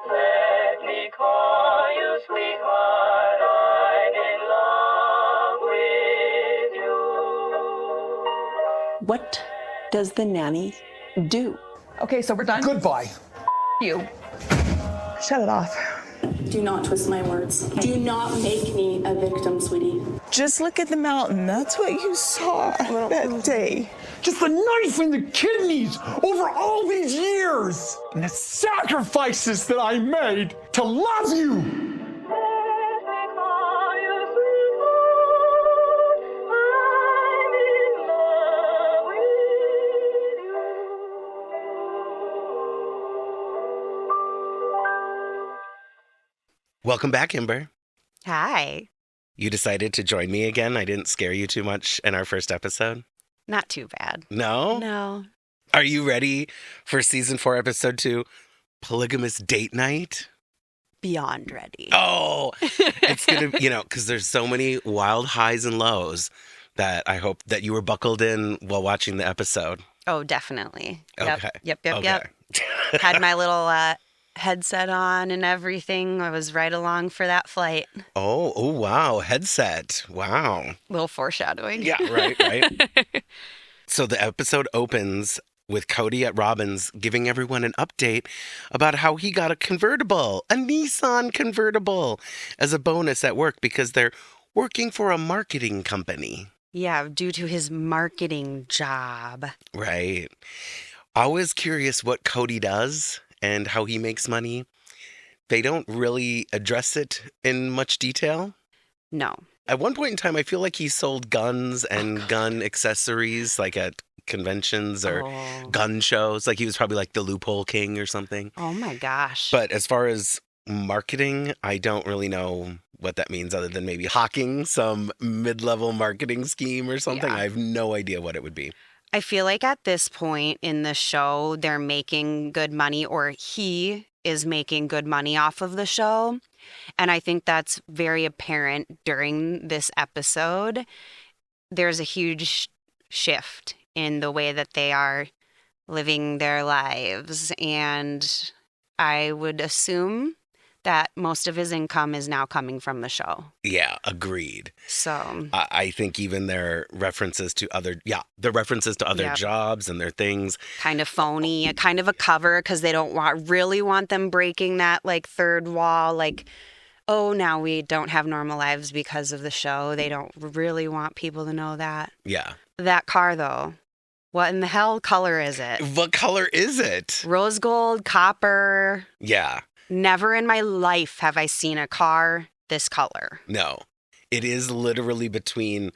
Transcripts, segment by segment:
Let me call you sweetheart, I'm in love with you. What does the nanny do? Okay, so we're done. Goodbye. You. Shut it off. Do not twist my words. Do not make me a victim, sweetie. Just look at the mountain. That's what you saw that day. Just the knife in the kidneys over all these years and the sacrifices that I made to love you. Let me call you sweetheart, I'm in love with you. Welcome back, Ember. Hi. You decided to join me again. I didn't scare you too much in our first episode. Not too bad. No? No. Are you ready for season 4, episode 2, Polygamist Date Night? Beyond ready. Oh, it's going to, because there's so many wild highs and lows that I hope that you were buckled in while watching the episode. Oh, definitely. Okay. Yep. Okay. Had my little headset on and everything. I was right along for that flight. Oh, wow. Headset. Wow. Little foreshadowing. Yeah, right. So the episode opens with Kody at Robyn's giving everyone an update about how he got a Nissan convertible, as a bonus at work because they're working for a marketing company. Yeah, due to his marketing job. Right. Always curious what Kody does and how he makes money. They don't really address it in much detail. No. At one point in time, I feel like he sold guns and gun accessories, like at conventions or gun shows. Like he was probably like the loophole king or something. Oh my gosh. But as far as marketing, I don't really know what that means other than maybe hawking some mid-level marketing scheme or something. Yeah. I have no idea what it would be. I feel like at this point in the show, they're making good money, or he is making good money off of the show. And I think that's very apparent during this episode. There's a huge shift in the way that they are living their lives. And I would assume that most of his income is now coming from the show. Yeah, agreed. So I think even their references to other jobs and their things. kind of phony, kind of a cover, because they don't really want them breaking that like third wall, like, oh, now we don't have normal lives because of the show. They don't really want people to know that. Yeah. That car, though, what in the hell color is it? What color is it? Rose gold, copper. Yeah. Never in my life have I seen a car this color. No. It is literally between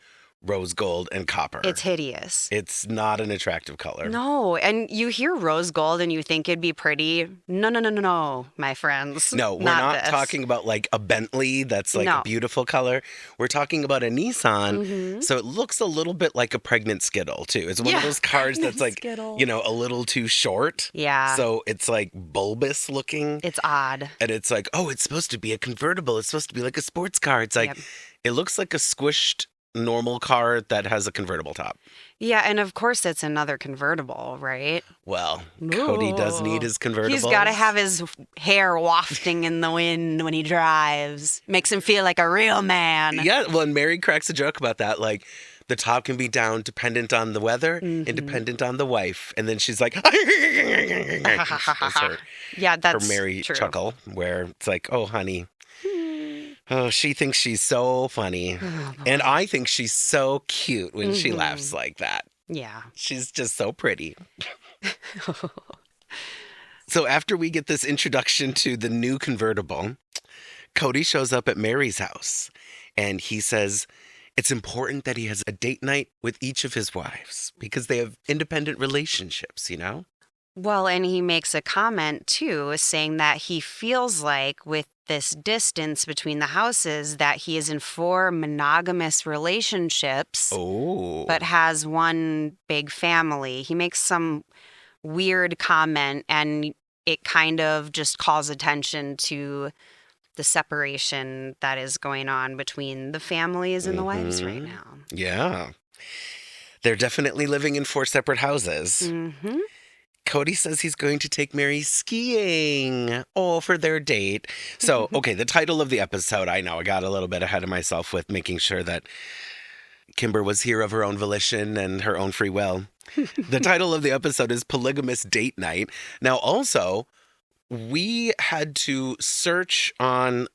rose gold and copper. It's hideous. It's not an attractive color. No, and you hear rose gold and you think it'd be pretty. No, my friends. No, we're not this. talking about like a Bentley that's like No. a beautiful color. We're talking about a Nissan. So it looks a little bit like a pregnant Skittle too. It's one of those cars that's like, Skittle. a little too short. Yeah. So it's like bulbous looking. It's odd. And it's like, oh, it's supposed to be a convertible. It's supposed to be like a sports car. It's like, It looks like a squished normal car that has a convertible top. Yeah, and of course it's another convertible, right? Well, Kody does need his convertible. He's got to have his hair wafting in the wind when he drives. Makes him feel like a real man. Yeah, well, and Meri cracks a joke about that. Like, the top can be down dependent on the weather and dependent on the wife. And then she's like, that's her, Yeah, that's her Meri true. chuckle, where it's like, oh, honey. Oh, she thinks she's so funny. And I think she's so cute when she laughs like that. Yeah. She's just so pretty. So after we get this introduction to the new convertible, Kody shows up at Meri's house. And he says it's important that he has a date night with each of his wives because they have independent relationships, Well, and he makes a comment, too, saying that he feels like with this distance between the houses that he is in 4 monogamous relationships, but has one big family. He makes some weird comment, and it kind of just calls attention to the separation that is going on between the families and the wives right now. Yeah. They're definitely living in 4 separate houses. Kody says he's going to take Meri skiing. Oh, for their date. So, okay, the title of the episode, I know I got a little bit ahead of myself with making sure that Kimber was here of her own volition and her own free will. The title of the episode is Polygamist Date Night. Now, also, we had to search on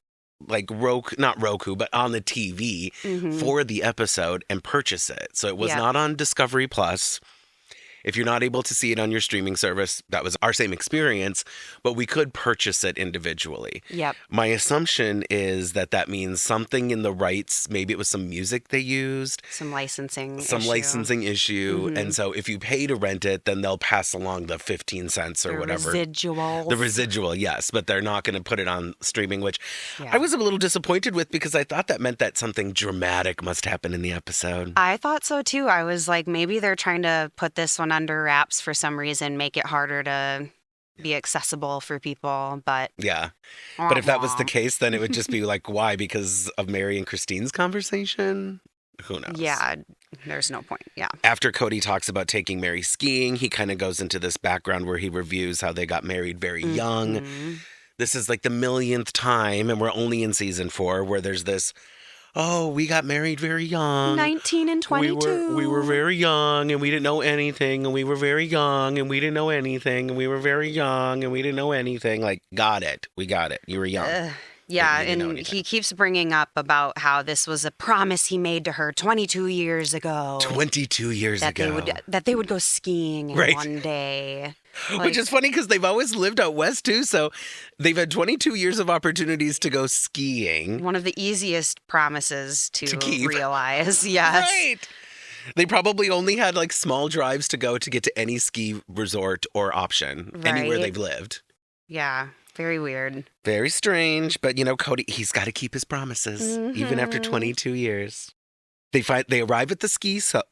like not Roku, but on the TV for the episode and purchase it. So it was not on Discovery Plus. If you're not able to see it on your streaming service, that was our same experience, but we could purchase it individually. Yep. My assumption is that means something in the rights, maybe it was some music they used. Some licensing issue. And so if you pay to rent it, then they'll pass along the 15 cents or whatever. The residual, yes. But they're not going to put it on streaming, which I was a little disappointed with because I thought that meant that something dramatic must happen in the episode. I thought so too. I was like, maybe they're trying to put this one under wraps for some reason, make it harder to be accessible for people, but but if that was the case, then it would just be like, why? Because of Meri and Christine's conversation? Who knows? Yeah, there's no point. Yeah. After Kody talks about taking Meri skiing, he kind of goes into this background where he reviews how they got married very young. This is like the millionth time, and we're only in season 4, where there's this, we got married very young. 19 and 22. We were very young, and we didn't know anything, and we were very young, and we didn't know anything, and we were very young, and we didn't know anything. Like, got it. We got it. You were young. Yeah, and he keeps bringing up about how this was a promise he made to her 22 years ago. 22 years ago. That they would go skiing one day. Which is funny because they've always lived out west, too. So they've had 22 years of opportunities to go skiing. One of the easiest promises to keep. realize. Yes. Right. They probably only had like small drives to go to get to any ski resort or option anywhere they've lived. Yeah. Very weird. Very strange. But, Kody, he's got to keep his promises, even after 22 years. They arrive at the ski slope.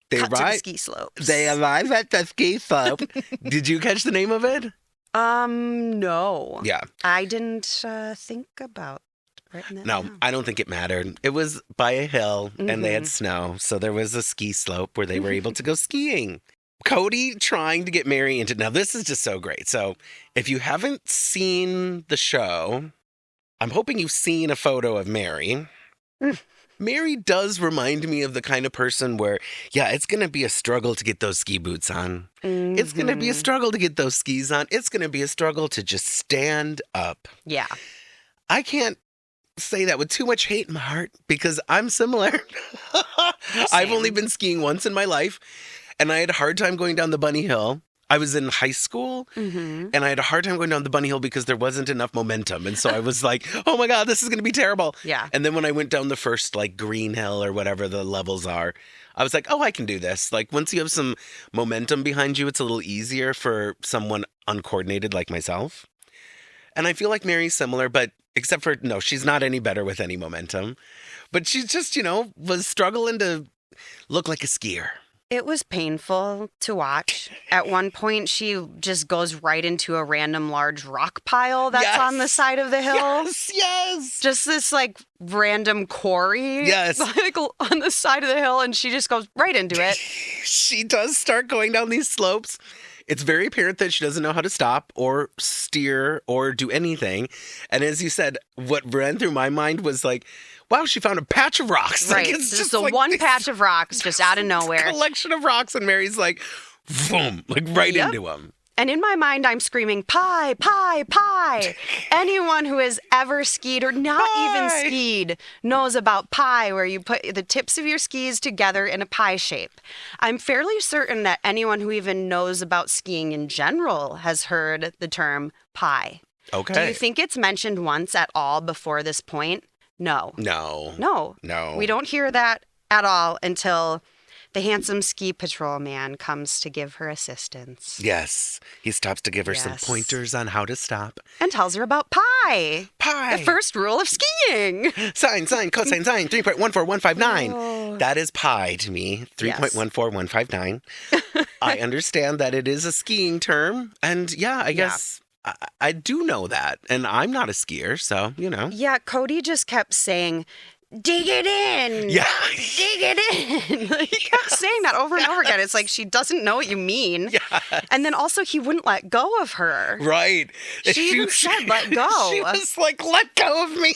To the ski slopes. They arrive at the ski slope. Did you catch the name of it? No. Yeah. I didn't think about writing that down. I don't think it mattered. It was by a hill, and they had snow. So there was a ski slope where they were able to go skiing. Kody trying to get Meri into... Now, this is just so great. So, if you haven't seen the show, I'm hoping you've seen a photo of Meri. Meri does remind me of the kind of person where, it's going to be a struggle to get those ski boots on. It's going to be a struggle to get those skis on. It's going to be a struggle to just stand up. Yeah. I can't say that with too much hate in my heart because I'm similar. I've only been skiing once in my life. And I had a hard time going down the bunny hill. I was in high school, and I had a hard time going down the bunny hill because there wasn't enough momentum. And so I was like, oh my God, this is going to be terrible. Yeah. And then when I went down the first like green hill or whatever the levels are, I was like, I can do this. Like once you have some momentum behind you, it's a little easier for someone uncoordinated like myself. And I feel like Meri's similar, but except for, no, she's not any better with any momentum. But she just, was struggling to look like a skier. It was painful to watch. At one point, she just goes right into a random large rock pile that's on the side of the hill. Yes. Just this like random quarry. Yes. Like on the side of the hill, and she just goes right into it. She does start going down these slopes. It's very apparent that she doesn't know how to stop or steer or do anything. And as you said, what ran through my mind was like, wow, she found a patch of rocks. Right. Like, it's just a one patch of rocks just out of nowhere. Collection of rocks. And Meri's like, boom, like right into them. And in my mind, I'm screaming, pie, pie, pie. Anyone who has ever skied or not even skied knows about pie, where you put the tips of your skis together in a pie shape. I'm fairly certain that anyone who even knows about skiing in general has heard the term pie. Okay. Do you think it's mentioned once at all before this point? No. No. We don't hear that at all until the handsome ski patrol man comes to give her assistance. Yes. He stops to give her some pointers on how to stop. And tells her about pie. Pie. The first rule of skiing. Sine, cosine, sine, 3.14159. Oh. That is pi to me. 3.14159. I understand that it is a skiing term. And I guess... I do know that, and I'm not a skier, so, Yeah, Kody just kept saying, dig it in. Yeah. Dig it in. He kept saying that over and over again. It's like she doesn't know what you mean. Yeah. And then also he wouldn't let go of her. Right. She even said, let go. She was like, let go of me.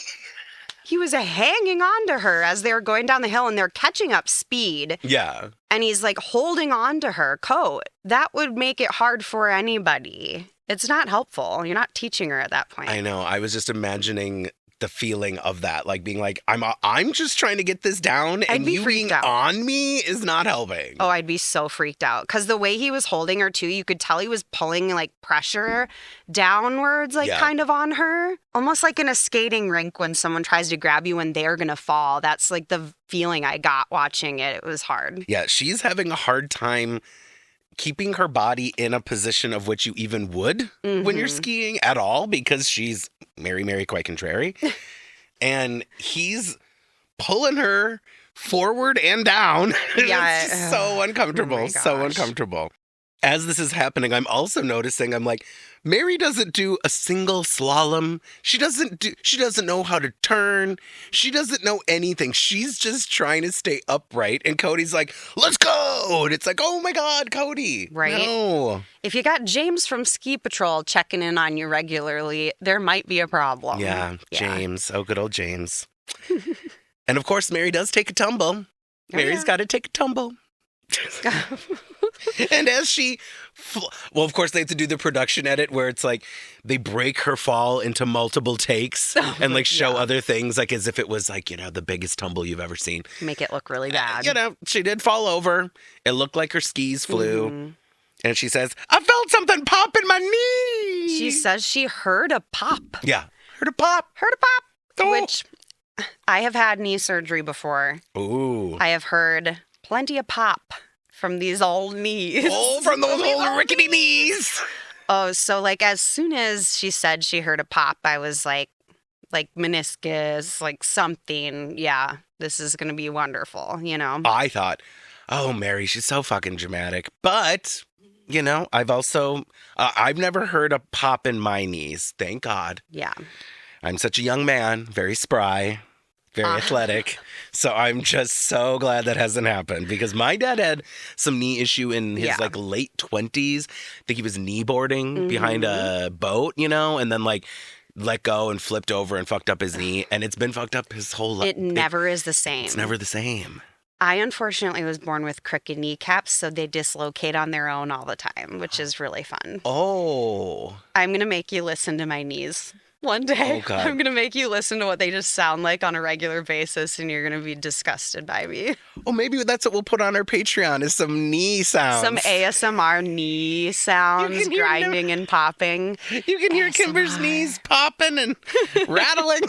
He was hanging on to her as they were going down the hill and they're catching up speed. Yeah. And he's like holding on to her coat. That would make it hard for anybody. It's not helpful. You're not teaching her at that point. I know. I was just imagining the feeling of that, like being like, I'm just trying to get this down, and you being on me is not helping. Oh, I'd be so freaked out because the way he was holding her too, you could tell he was pulling like pressure downwards, like kind of on her, almost like in a skating rink when someone tries to grab you when they're gonna fall. That's like the feeling I got watching it. It was hard. Yeah, she's having a hard time keeping her body in a position of which you even would when you're skiing at all, because she's Meri quite contrary. And he's pulling her forward and down. Yeah. It's just so uncomfortable. Oh So uncomfortable. As this is happening, I'm also noticing, I'm like, Meri doesn't do a single slalom. She doesn't know how to turn. She doesn't know anything. She's just trying to stay upright. And Kody's like, let's go. And it's like, oh my God, Kody. Right. No. If you got James from Ski Patrol checking in on you regularly, there might be a problem. Yeah, James. Oh, good old James. And of course, Meri does take a tumble. Meri's got to take a tumble. And as she, well, of course, they have to do the production edit where it's like they break her fall into multiple takes and like show other things, like as if it was like, the biggest tumble you've ever seen. Make it look really bad. She did fall over. It looked like her skis flew. And she says, I felt something pop in my knee. She says she heard a pop. Yeah. Heard a pop. Oh. Which I have had knee surgery before. Ooh. I have heard plenty of pop from these old knees. Oh, from those old rickety knees. Oh, so like as soon as she said she heard a pop, I was like meniscus, like something. Yeah, this is going to be wonderful, I thought, oh, Meri, she's so fucking dramatic. But, I've also, I've never heard a pop in my knees. Thank God. Yeah. I'm such a young man, very spry. Very athletic. So I'm just so glad that hasn't happened, because my dad had some knee issue in his like late 20s. I think he was kneeboarding behind a boat, and then like let go and flipped over and fucked up his knee. And it's been fucked up his whole life. It never is the same. It's never the same. I unfortunately was born with crooked kneecaps, so they dislocate on their own all the time, which is really fun. Oh. I'm going to make you listen to my knees. One day, oh, God. I'm going to make you listen to what they just sound like on a regular basis, and you're going to be disgusted by me. Oh, maybe that's what we'll put on our Patreon, is some knee sounds. Some ASMR knee sounds, grinding and popping. You can hear Kimber's knees popping and rattling.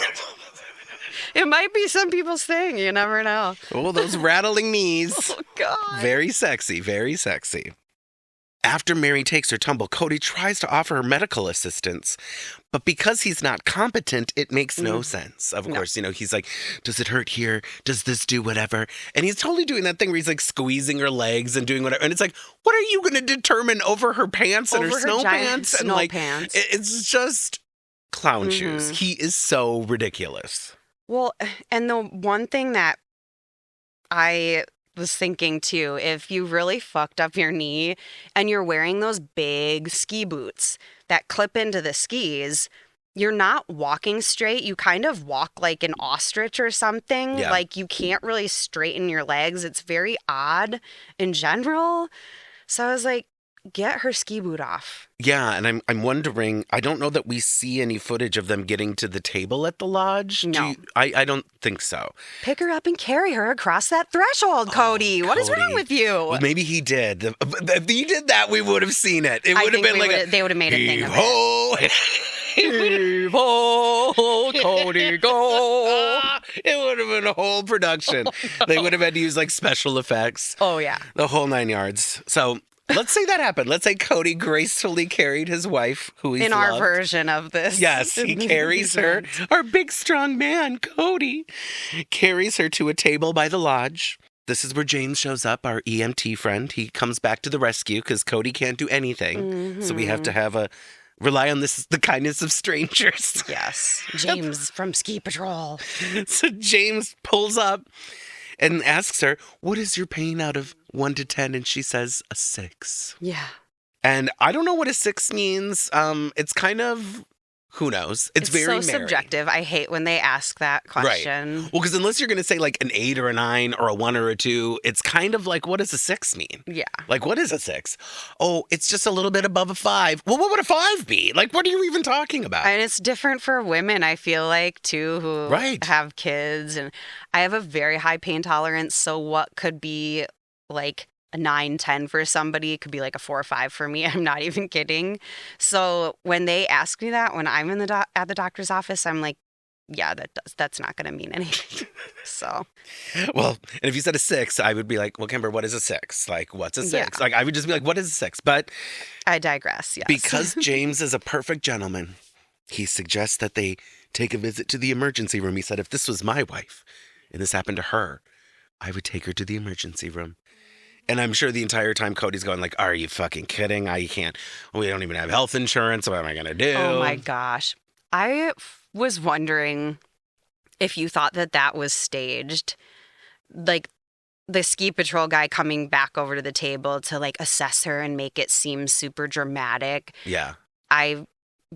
It might be some people's thing. You never know. Oh, those rattling knees. Oh, God. Very sexy, very sexy. After Meri takes her tumble, Kody tries to offer her medical assistance. But because he's not competent, it makes no sense. Of course, he's like, does it hurt here? Does this do whatever? And he's totally doing that thing where he's like squeezing her legs and doing whatever. And it's like, what are you going to determine over her pants and her snow pants? And like, it's just clown shoes. He is so ridiculous. Well, and the one thing that I was thinking too, if you really fucked up your knee and you're wearing those big ski boots that clip into the skis, you're not walking straight. You kind of walk like an ostrich or something. Yeah. Like you can't really straighten your legs. It's very odd in general. So I was like, get her ski boot off. Yeah, and I'm wondering, I don't know that we see any footage of them getting to the table at the lodge. No. I don't think so. Pick her up and carry her across that threshold, Cody. What is wrong with you? Well, maybe he did. If he did that, we would have seen it. It would have been like they would have made a thing of it. Heave-ho, Cody, go. It would have been a whole production. They would have had to use like special effects. Oh, yeah. The whole 9 yards. So let's say that happened. Let's say Kody gracefully carried his wife, who he's in loved. our version of this. Yes, he carries her. Our big, strong man, Kody, carries her to a table by the lodge. This is where James shows up, our EMT friend. He comes back to the rescue because Kody can't do anything. So we have to have a Rely on the kindness of strangers. Yes. James from Ski Patrol. So James pulls up and asks her, what is your pain out of 1 to 10? And she says, a 6. Yeah. And I don't know what a 6 means. It's kind of, who knows? It's very so Meri. subjective. I hate when they ask that question. Right. Well, because unless you're going to say like an 8 or a 9 or a 1 or a 2, it's kind of like, what does a 6 mean? Yeah. Like, what is a 6? Oh, it's just a little bit above a 5. Well, what would a 5 be? Like, what are you even talking about? And it's different for women, I feel like, too, who have kids. And I have a very high pain tolerance. So what could be like a 9, 10 for somebody, it could be like a 4 or 5 for me. I'm not even kidding. So when they ask me that, when I'm in at the doctor's office, I'm like, yeah, that's not going to mean anything. So, well, and if you said a 6, I would be like, well, Kimber, what is a 6? Like, what's a 6? Yeah. Like, I would just be like, what is a 6? But I digress. Yes, because James is a perfect gentleman, he suggests that they take a visit to the emergency room. He said, if this was my wife and this happened to her, I would take her to the emergency room. And I'm sure the entire time Kody's going like, are you fucking kidding? We don't even have health insurance. What am I going to do? Oh my gosh. I was wondering if you thought that was staged. Like the ski patrol guy coming back over to the table to like assess her and make it seem super dramatic. Yeah. I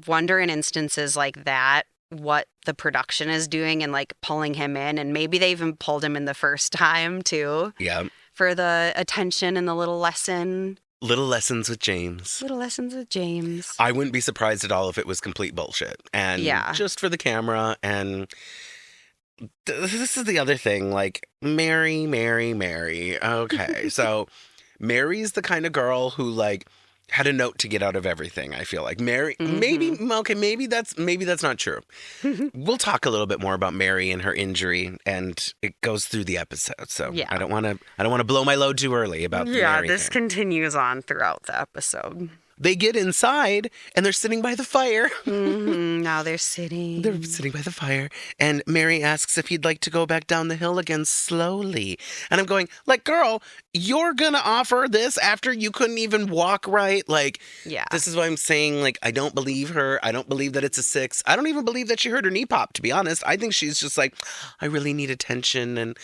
wonder in instances like that what the production is doing and like pulling him in. And maybe they even pulled him in the first time too. Yeah. For the attention and the little lesson. Little lessons with James. Little lessons with James. I wouldn't be surprised at all if it was complete bullshit. And just for the camera. And this is the other thing. Like, Meri. Okay. So Meri's the kind of girl who like had a note to get out of everything, I feel like. Meri, maybe that's not true. We'll talk a little bit more about Meri and her injury, and it goes through the episode. So I don't want to blow my load too early about the Meri this thing. continues on throughout the episode. They get inside, and they're sitting by the fire. Now they're sitting. They're sitting by the fire, and Meri asks if he'd like to go back down the hill again slowly. And I'm going, like, girl, you're gonna offer this after you couldn't even walk right? Like, this is why I'm saying, like, I don't believe her. I don't believe that it's a 6. I don't even believe that she heard her knee pop, to be honest. I think she's just like, I really need attention, and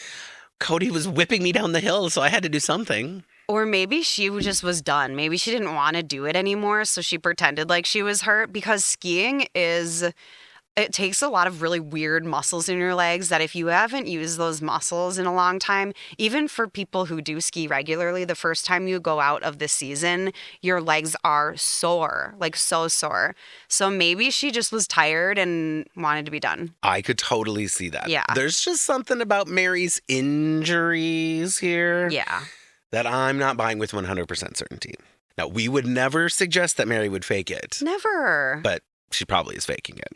Kody was whipping me down the hill, so I had to do something. Or maybe she just was done. Maybe she didn't want to do it anymore, so she pretended like she was hurt, because skiing it takes a lot of really weird muscles in your legs that if you haven't used those muscles in a long time, even for people who do ski regularly, the first time you go out of the season, your legs are sore, like so sore. So maybe she just was tired and wanted to be done. I could totally see that. Yeah. There's just something about Meri's injuries here. Yeah. That I'm not buying with 100% certainty. Now, we would never suggest that Meri would fake it. Never. But she probably is faking it.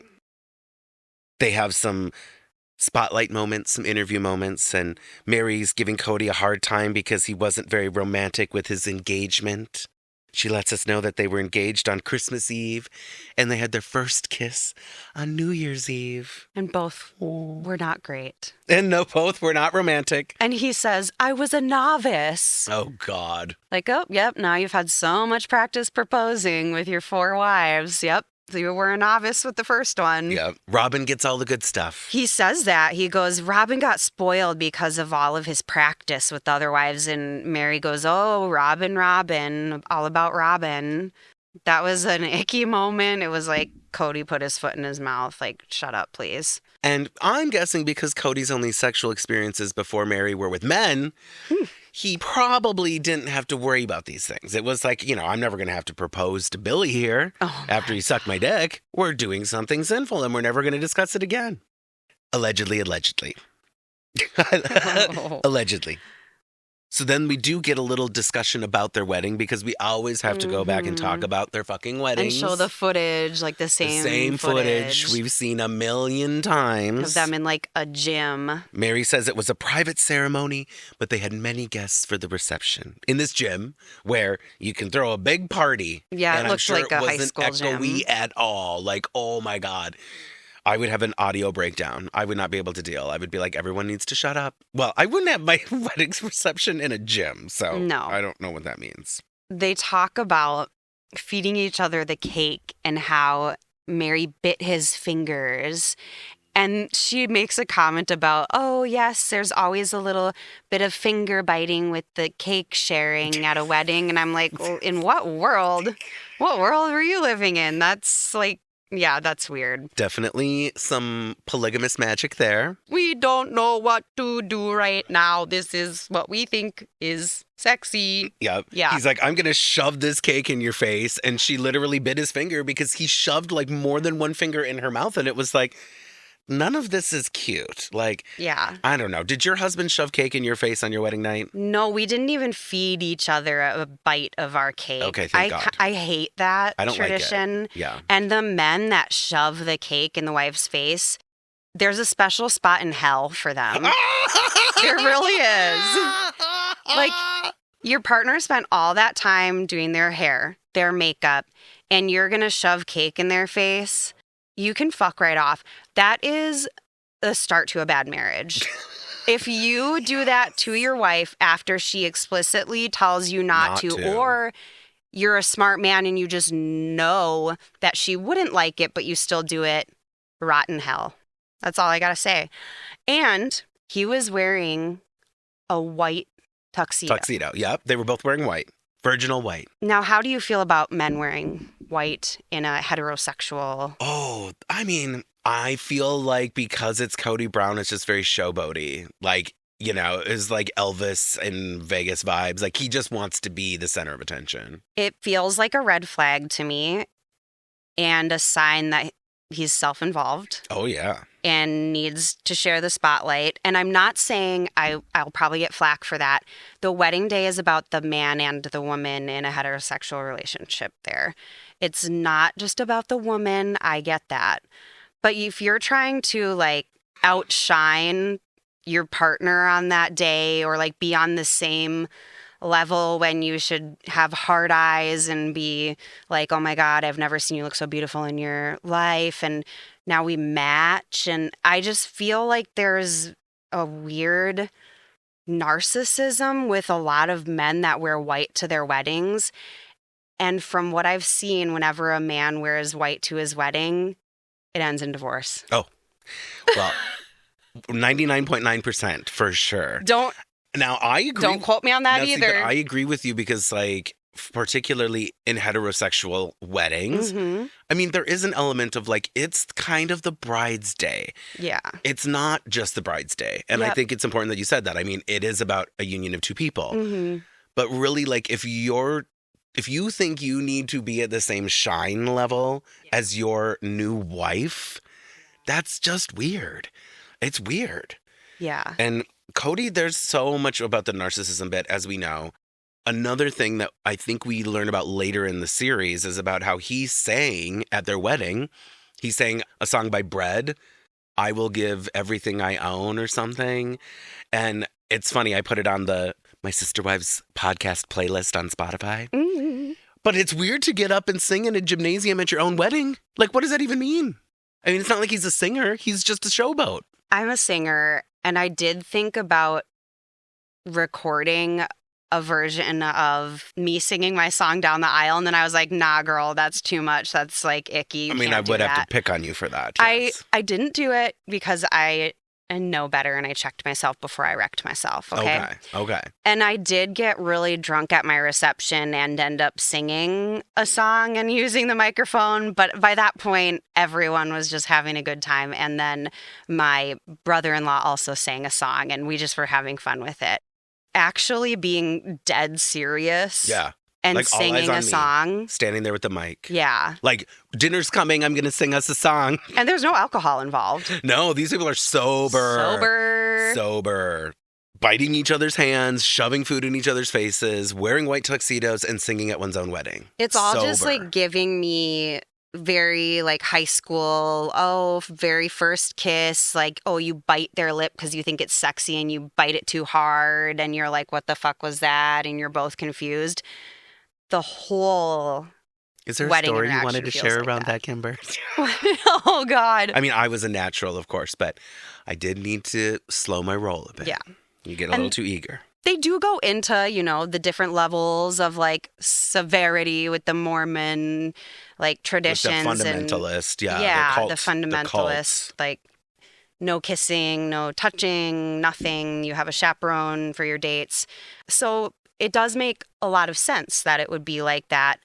They have some spotlight moments, some interview moments, and Meri's giving Kody a hard time because he wasn't very romantic with his engagement. She lets us know that they were engaged on Christmas Eve, and they had their first kiss on New Year's Eve. And both were not great. And no, both were not romantic. And he says, I was a novice. Oh, God. Like, oh, yep, now you've had so much practice proposing with your 4 wives. Yep. So you were a novice with the first one. Yeah. Robyn gets all the good stuff. He says that. He goes, Robyn got spoiled because of all of his practice with the other wives. And Meri goes, oh, Robyn, all about Robyn. That was an icky moment. It was like Kody put his foot in his mouth. Like, shut up, please. And I'm guessing because Kody's only sexual experiences before Meri were with men, he probably didn't have to worry about these things. It was like, I'm never going to have to propose to Billy here after he sucked my dick. We're doing something sinful and we're never going to discuss it again. Allegedly. Allegedly. So then we do get a little discussion about their wedding because we always have to go back and talk about their fucking weddings. And show the footage, like the same footage we've seen a million times. Of them in like a gym. Meri says it was a private ceremony, but they had many guests for the reception. In this gym where you can throw a big party. Yeah, and it looked like a high school gym. It wasn't echoey at all. Like, oh my God. I would have an audio breakdown. I would not be able to deal. I would be like, everyone needs to shut up. Well, I wouldn't have my wedding reception in a gym, so no. I don't know what that means. They talk about feeding each other the cake and how Meri bit his fingers. And she makes a comment about, oh, yes, there's always a little bit of finger biting with the cake sharing at a wedding. And I'm like, well, in what world? What world were you living in? That's like, yeah, that's weird. Definitely some polygamist magic there. We don't know what to do right now. This is what we think is sexy. Yeah. He's like, I'm going to shove this cake in your face. And she literally bit his finger because he shoved like more than one finger in her mouth. And it was like, none of this is cute. Like, yeah. I don't know. Did your husband shove cake in your face on your wedding night? No, we didn't even feed each other a bite of our cake. Okay, thank God. I hate that I don't tradition. like it. Yeah. And the men that shove the cake in the wife's face, there's a special spot in hell for them. There really is. Like, your partner spent all that time doing their hair, their makeup, and you're going to shove cake in their face. You can fuck right off. That is the start to a bad marriage. If you do that to your wife after she explicitly tells you not to, or you're a smart man and you just know that she wouldn't like it, but you still do it, rotten hell. That's all I got to say. And he was wearing a white tuxedo. Yep. They were both wearing white. Virginal white. Now, how do you feel about men wearing white in a heterosexual? Oh, I mean, I feel like because it's Kody Brown, it's just very showboaty. Like, you know, it's like Elvis and Vegas vibes. Like, he just wants to be the center of attention. It feels like a red flag to me and a sign that he's self-involved. Oh, yeah. And needs to share the spotlight. And I'm not saying I'll probably get flack for that. The wedding day is about the man and the woman in a heterosexual relationship there. It's not just about the woman. I get that. But if you're trying to like outshine your partner on that day or like be on the same level when you should have hard eyes and be like, oh my God, I've never seen you look so beautiful in your life. And now we match. And I just feel like there's a weird narcissism with a lot of men that wear white to their weddings. And from what I've seen, whenever a man wears white to his wedding, it ends in divorce. Oh, well, 99.9% for sure. Now, I agree. Don't quote me on that either. See, I agree with you because, like, particularly in heterosexual weddings, I mean, there is an element of, like, it's kind of the bride's day. Yeah. It's not just the bride's day. And I think it's important that you said that. I mean, it is about a union of two people. But really, like, if you think you need to be at the same shine level as your new wife, that's just weird. It's weird. Yeah. And Kody, there's so much about the narcissism bit, as we know. Another thing that I think we learn about later in the series is about how he sang at their wedding. He sang a song by Bread, I Will Give Everything I Own or something. And it's funny, I put it on my sister wives podcast playlist on Spotify. But it's weird to get up and sing in a gymnasium at your own wedding. Like, what does that even mean? I mean, it's not like he's a singer. He's just a showboat. I'm a singer, and I did think about recording a version of me singing my song down the aisle, and then I was like, nah, girl, that's too much. That's, like, icky. I mean, I would have to pick on you for that. Yes. I didn't do it because I know better, and I checked myself before I wrecked myself, okay? Okay. And I did get really drunk at my reception and end up singing a song and using the microphone. But by that point, everyone was just having a good time. And then my brother-in-law also sang a song, and we just were having fun with it. Actually being dead serious. Yeah. And like, singing a song. Standing there with the mic. Yeah. Like, dinner's coming, I'm going to sing us a song. And there's no alcohol involved. No, these people are sober. Biting each other's hands, shoving food in each other's faces, wearing white tuxedos, and singing at one's own wedding. It's all just like giving me very like high school, very first kiss, like, you bite their lip because you think it's sexy and you bite it too hard and you're like, what the fuck was that? And you're both confused. The whole Is there a wedding story you wanted to share like around that, Kimber? Oh, God. I mean, I was a natural, of course, but I did need to slow my roll a bit. Yeah. You get a little too eager. they do go into, you know, the different levels of like severity with the Mormon like traditions. With the fundamentalist, the fundamentalist, like no kissing, no touching, nothing. You have a chaperone for your dates. So it does make a lot of sense that it would be like that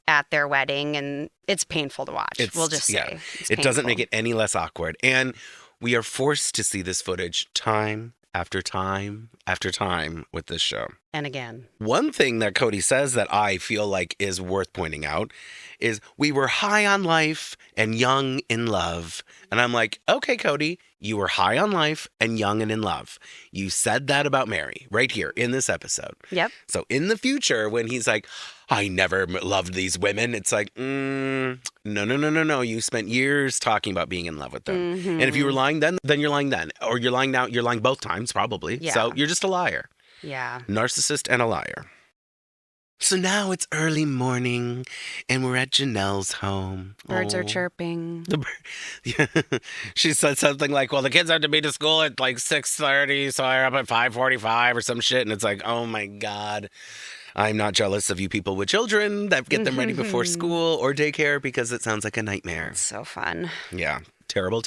at their wedding, and it's painful to watch. We'll just say. It doesn't make it any less awkward. And we are forced to see this footage time after time after time with this show. And again. One thing that Kody says that I feel like is worth pointing out is we were high on life and young in love. And I'm like, okay, Kody, you were high on life and young and in love. You said that about Meri right here in this episode. Yep. So in the future, when he's like, I never loved these women, it's like, no. You spent years talking about being in love with them. Mm-hmm. And if you were lying then you're lying then. Or you're lying now, you're lying both times probably. Yeah. So you're just a liar. Yeah. Narcissist and a liar. So now it's early morning, and we're at Janelle's home. Birds are chirping. She said something like, well, the kids have to be to school at like 6:30, so I'm up at 5:45 or some shit. And it's like, oh my God, I'm not jealous of you people with children that get them ready before school or daycare because it sounds like a nightmare. It's so fun. Yeah, terrible.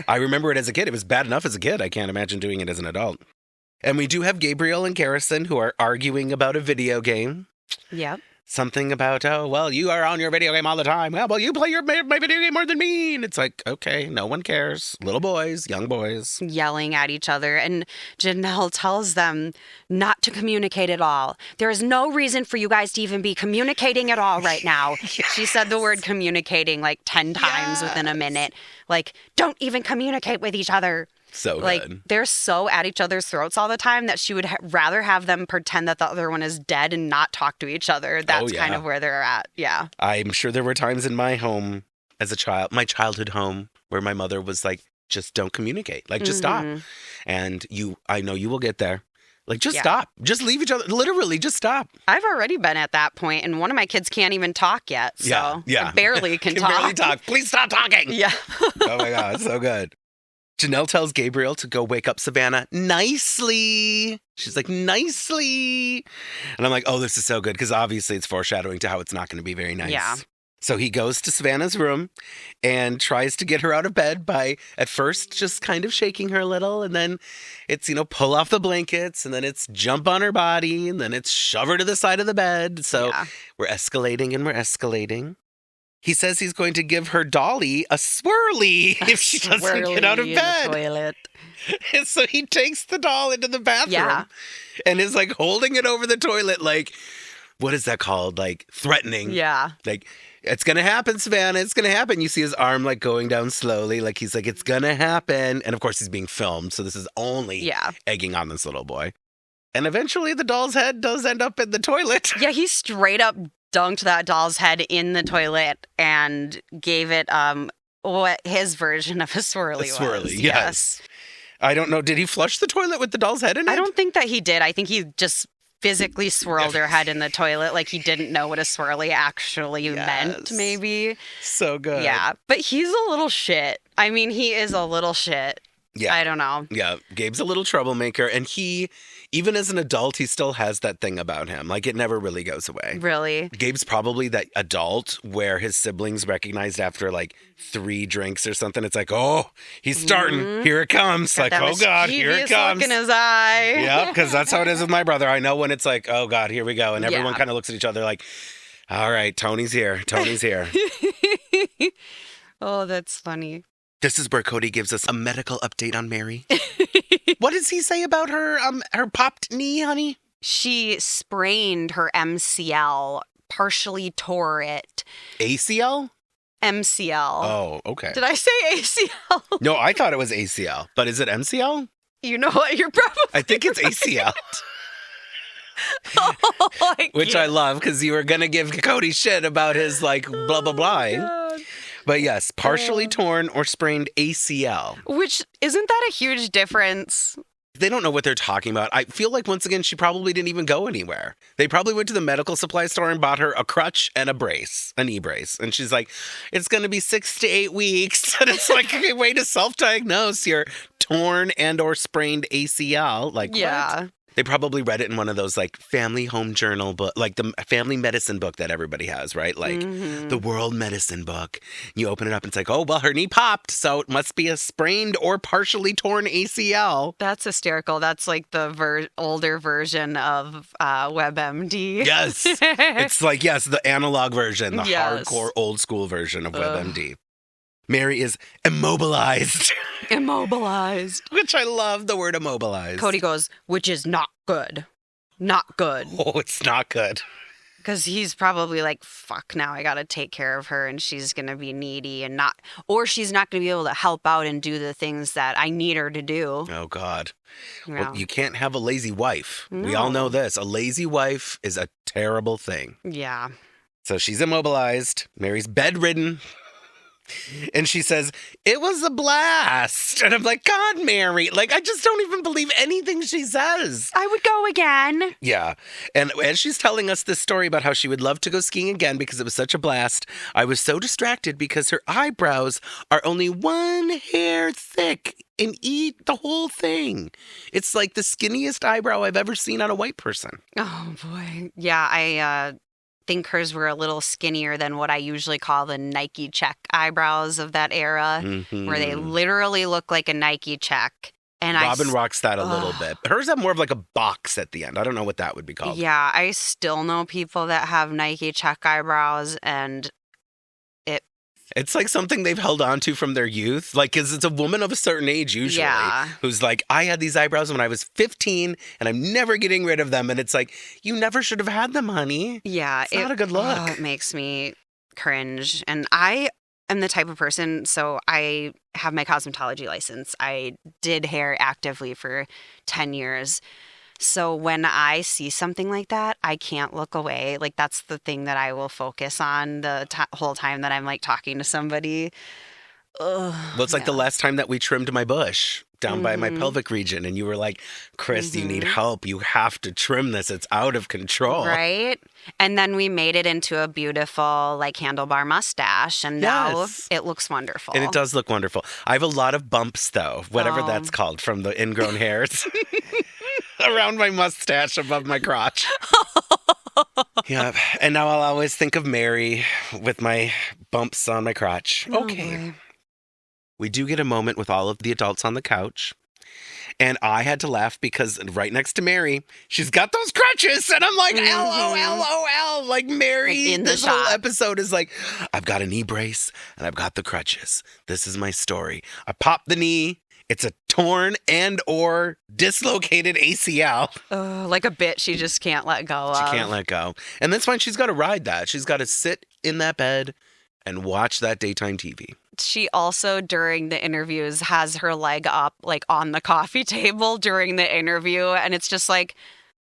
I remember it as a kid. It was bad enough as a kid. I can't imagine doing it as an adult. And we do have Gabriel and Garrison who are arguing about a video game. Yep. Something about, oh, well, you are on your video game all the time. Well, you play my video game more than me. And it's like, okay, no one cares. Little boys, young boys. Yelling at each other. And Janelle tells them not to communicate at all. There is no reason for you guys to even be communicating at all right now. Yes. She said the word communicating like 10 times within a minute. Like, don't even communicate with each other. So like, good. They're so at each other's throats all the time that she would rather have them pretend that the other one is dead and not talk to each other. That's kind of where they're at. Yeah. I'm sure there were times in my home as a child, my childhood home, where my mother was like, just don't communicate. Like, just stop. And I know you will get there. Like, just stop. Just leave each other. Literally, just stop. I've already been at that point, and one of my kids can't even talk yet. So I barely can talk. Barely talk. Please stop talking. Yeah. Oh my God, so good. Janelle tells Gabriel to go wake up Savannah nicely. She's like, nicely. And I'm like, oh, this is so good. Because obviously it's foreshadowing to how it's not going to be very nice. Yeah. So he goes to Savannah's room and tries to get her out of bed by at first just kind of shaking her a little. And then it's, pull off the blankets. And then it's jump on her body. And then it's shove her to the side of the bed. So we're escalating and we're escalating. He says he's going to give her Dolly a swirly if she doesn't get out of bed. In the toilet. And so he takes the doll into the bathroom and is like holding it over the toilet like, what is that called? Like threatening. Yeah. Like, it's going to happen, Savannah. It's going to happen. You see his arm like going down slowly. Like he's like, it's going to happen. And of course he's being filmed. So this is only egging on this little boy. And eventually the doll's head does end up in the toilet. Yeah, he straight up dunked that doll's head in the toilet and gave it what his version of a swirly was. A swirly, yes. I don't know. Did he flush the toilet with the doll's head in it? I don't think that he did. I think he just physically swirled her head in the toilet like he didn't know what a swirly actually meant, maybe. So good. Yeah, but he's a little shit. I mean, he is a little shit. Yeah. I don't know. Yeah, Gabe's a little troublemaker, and he, even as an adult, he still has that thing about him. Like, it never really goes away. Really? Gabe's probably that adult where his siblings recognized after, like, 3 drinks or something. It's like, oh, he's starting. Here it comes. Like, oh, God, here it comes. Look in his eye. Yeah, because that's how it is with my brother. I know when it's like, oh, God, here we go. And everyone kind of looks at each other like, all right, Tony's here. Tony's here. Oh, that's funny. This is where Kody gives us a medical update on Meri. What does he say about her popped knee, honey? She sprained her MCL, partially tore it. ACL? MCL. Oh, okay. Did I say ACL? No, I thought it was ACL. But is it MCL? You know what? You're probably I think it's ACL. Which I love because you were going to give Kody shit about his like blah, blah, blah. But yes, partially torn or sprained ACL. Which, isn't that a huge difference? They don't know what they're talking about. I feel like, once again, she probably didn't even go anywhere. They probably went to the medical supply store and bought her a crutch and a knee brace. And she's like, it's going to be 6 to 8 weeks. And it's like a way to self-diagnose your torn and or sprained ACL. Like, what? They probably read it in one of those like family home journal book, like the family medicine book that everybody has, right? Like the world medicine book. You open it up and it's like, oh, well, her knee popped, so it must be a sprained or partially torn ACL. That's hysterical. That's like the older version of WebMD. Yes. It's like, yes, the analog version, the Yes. hardcore old school version of WebMD. Meri is immobilized. Immobilized. Which I love the word immobilized. Cody goes, which is not good. Not good. Oh, it's not good. Because he's probably like, fuck, now I got to take care of her and she's going to be needy and not, or she's not going to be able to help out and do the things that I need her to do. Oh, God. Yeah. Well, you can't have a lazy wife. No. We all know this. A lazy wife is a terrible thing. Yeah. So she's immobilized. Mary's bedridden. And she says, it was a blast. And I'm like, God, Meri. Like, I just don't even believe anything she says. I would go again. Yeah. And as she's telling us this story about how she would love to go skiing again because it was such a blast, I was so distracted because her eyebrows are only one hair thick and eat the whole thing. It's like the skinniest eyebrow I've ever seen on a white person. Oh, boy. Yeah, I think hers were a little skinnier than what I usually call the Nike check eyebrows of that era, where they literally look like a Nike check. And Robyn rocks that a little bit. Hers have more of like a box at the end. I don't know what that would be called. Yeah, I still know people that have Nike check eyebrows, and it's like something they've held on to from their youth. Like, 'cause it's a woman of a certain age usually who's like, I had these eyebrows when I was 15 and I'm never getting rid of them. And it's like, you never should have had them, honey. yeah, It's not a good look. It makes me cringe. And I am the type of person, so I have my cosmetology license. I did hair actively for 10 years. So when I see something like that, I can't look away. Like, that's the thing that I will focus on the whole time that I'm like talking to somebody. Ugh, Well, it's like the last time that we trimmed my bush down by my pelvic region. And you were like, Chris, you need help. You have to trim this. It's out of control. Right? And then we made it into a beautiful like handlebar mustache. And now it looks wonderful. And it does look wonderful. I have a lot of bumps, though, whatever that's called, from the ingrown hairs. Around my mustache above my crotch. Yeah. And now I'll always think of Meri with my bumps on my crotch. Okay. Boy. We do get a moment with all of the adults on the couch. And I had to laugh because right next to Meri, she's got those crutches. And I'm like, LOL. Like, Meri, like in this the whole shot. episode is like, I've got a knee brace and I've got the crutches. This is my story. I popped the knee. It's a torn and or dislocated ACL. Like a bit she just can't let go of. She can't let go. And that's fine. She's got to ride that. She's got to sit in that bed and watch that daytime TV. She also, during the interviews, has her leg up, like, on the coffee table during the interview. And it's just like,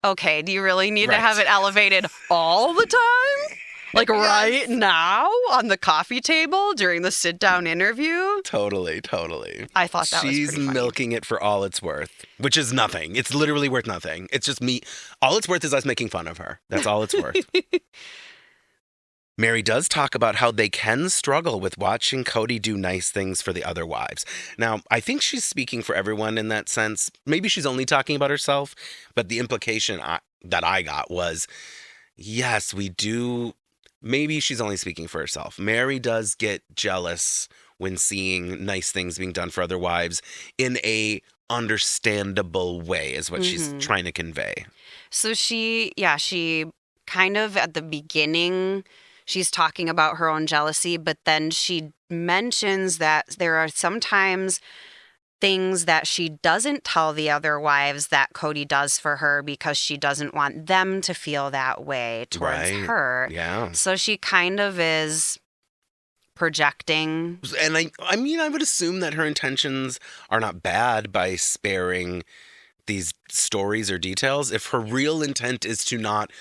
okay, do you really need to have it elevated all the time? Like, right now on the coffee table during the sit-down interview? Totally. I thought that was pretty She's funny. milking it for all it's worth, which is nothing. It's literally worth nothing. It's just me. All it's worth is us making fun of her. That's all it's worth. Meri does talk about how they can struggle with watching Kody do nice things for the other wives. Now, I think she's speaking for everyone in that sense. Maybe she's only talking about herself, but the implication that I got was, yes, we do. Maybe she's only speaking for herself. Meri does get jealous when seeing nice things being done for other wives in a understandable way is what she's trying to convey. So she kind of at the beginning, she's talking about her own jealousy, but then she mentions that there are sometimes things that she doesn't tell the other wives that Kody does for her because she doesn't want them to feel that way towards her. Yeah. So she kind of is projecting. And I mean, I would assume that her intentions are not bad by sparing these stories or details if her real intent is to not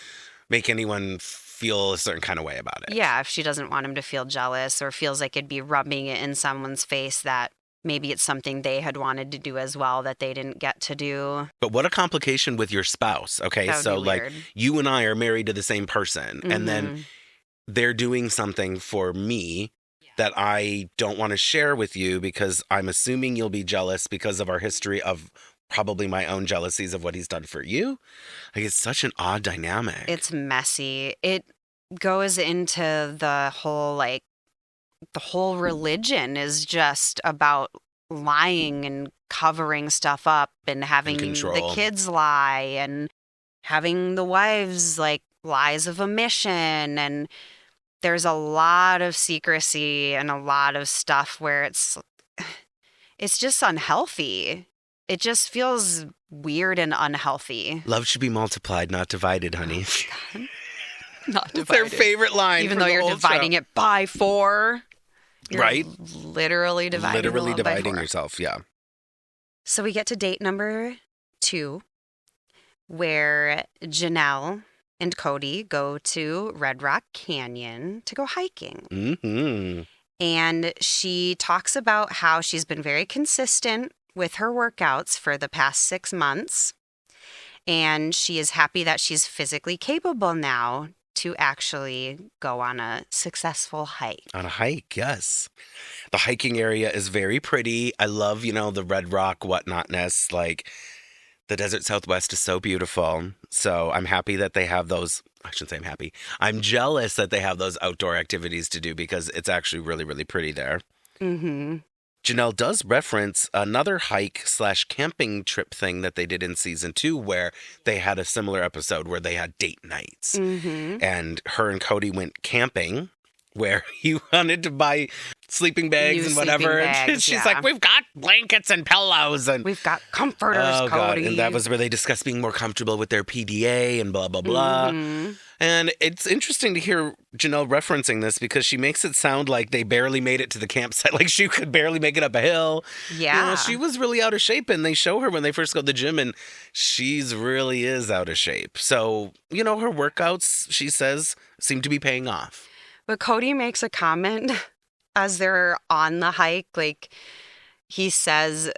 make anyone feel a certain kind of way about it. Yeah, if she doesn't want him to feel jealous or feels like it'd be rubbing it in someone's face that maybe it's something they had wanted to do as well that they didn't get to do. But what a complication with your spouse, okay? That would So be like weird. you and I are married to the same person and then they're doing something for me that I don't want to share with you because I'm assuming you'll be jealous because of our history of probably my own jealousies of what he's done for you. Like, it's such an odd dynamic. It's messy. It goes into the whole religion is just about lying and covering stuff up and having the kids lie and having the wives like lies of omission. And there's a lot of secrecy and a lot of stuff where it's just unhealthy. It just feels weird and unhealthy. Love should be multiplied, not divided, honey. Oh, not divided. It's their favorite line. Even though you're dividing it by 4. You're right? Literally dividing yourself, yeah. So we get to date number 2, where Janelle and Kody go to Red Rock Canyon to go hiking. Mm-hmm. And she talks about how she's been very consistent with her workouts for the past 6 months. And she is happy that she's physically capable now to actually go on a successful hike. On a hike, yes. The hiking area is very pretty. I love, the Red Rock whatnotness. Like, the desert Southwest is so beautiful. So I'm happy that they have those. I shouldn't say I'm happy. I'm jealous that they have those outdoor activities to do because it's actually really, really pretty there. Mm-hmm. Janelle does reference another hike/camping trip thing that they did in season 2 where they had a similar episode where they had date nights. Mm-hmm. And her and Kody went camping where he wanted to buy sleeping bags and whatever. And she's like, we've got blankets and pillows. And we've got comforters, Kody. God. And that was where they discussed being more comfortable with their PDA and blah, blah, blah. Mm-hmm. And it's interesting to hear Janelle referencing this because she makes it sound like they barely made it to the campsite. Like she could barely make it up a hill. Yeah. She was really out of shape. And they show her when they first go to the gym and she's really is out of shape. So, her workouts, she says, seem to be paying off. But Kody makes a comment as they're on the hike. Like, he says,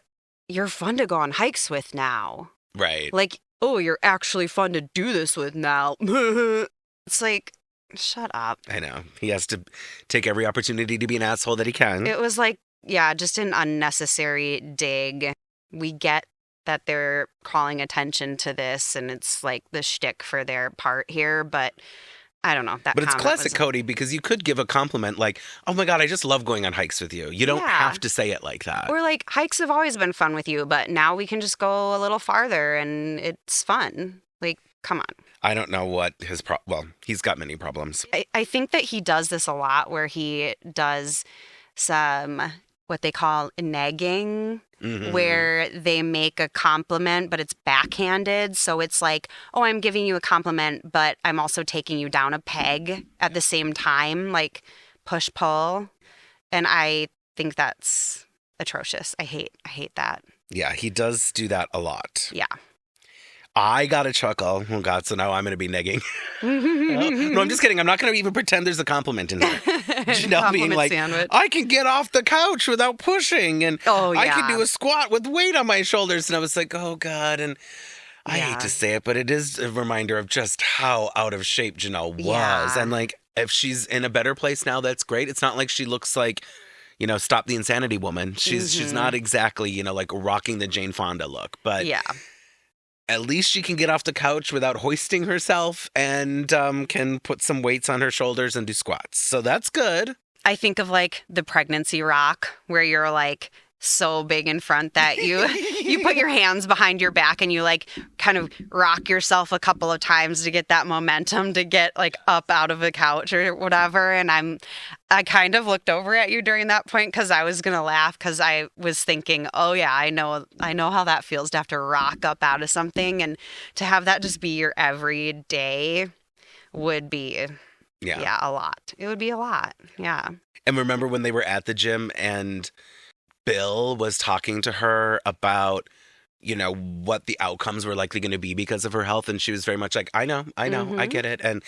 you're fun to go on hikes with now. Right. Like, oh, you're actually fun to do this with now. It's like, shut up. I know. He has to take every opportunity to be an asshole that he can. It was like, yeah, just an unnecessary dig. We get that they're calling attention to this, and it's like the shtick for their part here, but I don't know. But it's classic Kody because you could give a compliment like, oh my God, I just love going on hikes with you. You don't have to say it like that. Or like, hikes have always been fun with you, but now we can just go a little farther and it's fun. Like, come on. I don't know what his he's got many problems. I think that he does this a lot where he does some what they call nagging, where they make a compliment, but it's backhanded. So it's like, oh, I'm giving you a compliment, but I'm also taking you down a peg at the same time, like push-pull. And I think that's atrocious. I hate that. Yeah, he does do that a lot. Yeah. I got a chuckle. Oh, God, so now I'm going to be negging. No, I'm just kidding. I'm not going to even pretend there's a compliment in here. Janelle being like, sandwich. I can get off the couch without pushing, and I can do a squat with weight on my shoulders. And I was like, oh, God. And I hate to say it, but it is a reminder of just how out of shape Janelle was. Yeah. And like, if she's in a better place now, that's great. It's not like she looks like, stop the insanity woman. She's not exactly, like rocking the Jane Fonda look. But yeah. At least she can get off the couch without hoisting herself and can put some weights on her shoulders and do squats. So that's good. I think of like the pregnancy rock where you're like so big in front that you put your hands behind your back and you like kind of rock yourself a couple of times to get that momentum to get like up out of the couch or whatever. And I kind of looked over at you during that point because I was going to laugh because I was thinking, oh yeah, I know how that feels to have to rock up out of something, and to have that just be your everyday would be a lot. It would be a lot. Yeah. And remember when they were at the gym and Bill was talking to her about, what the outcomes were likely going to be because of her health. And she was very much like, I know, I get it. And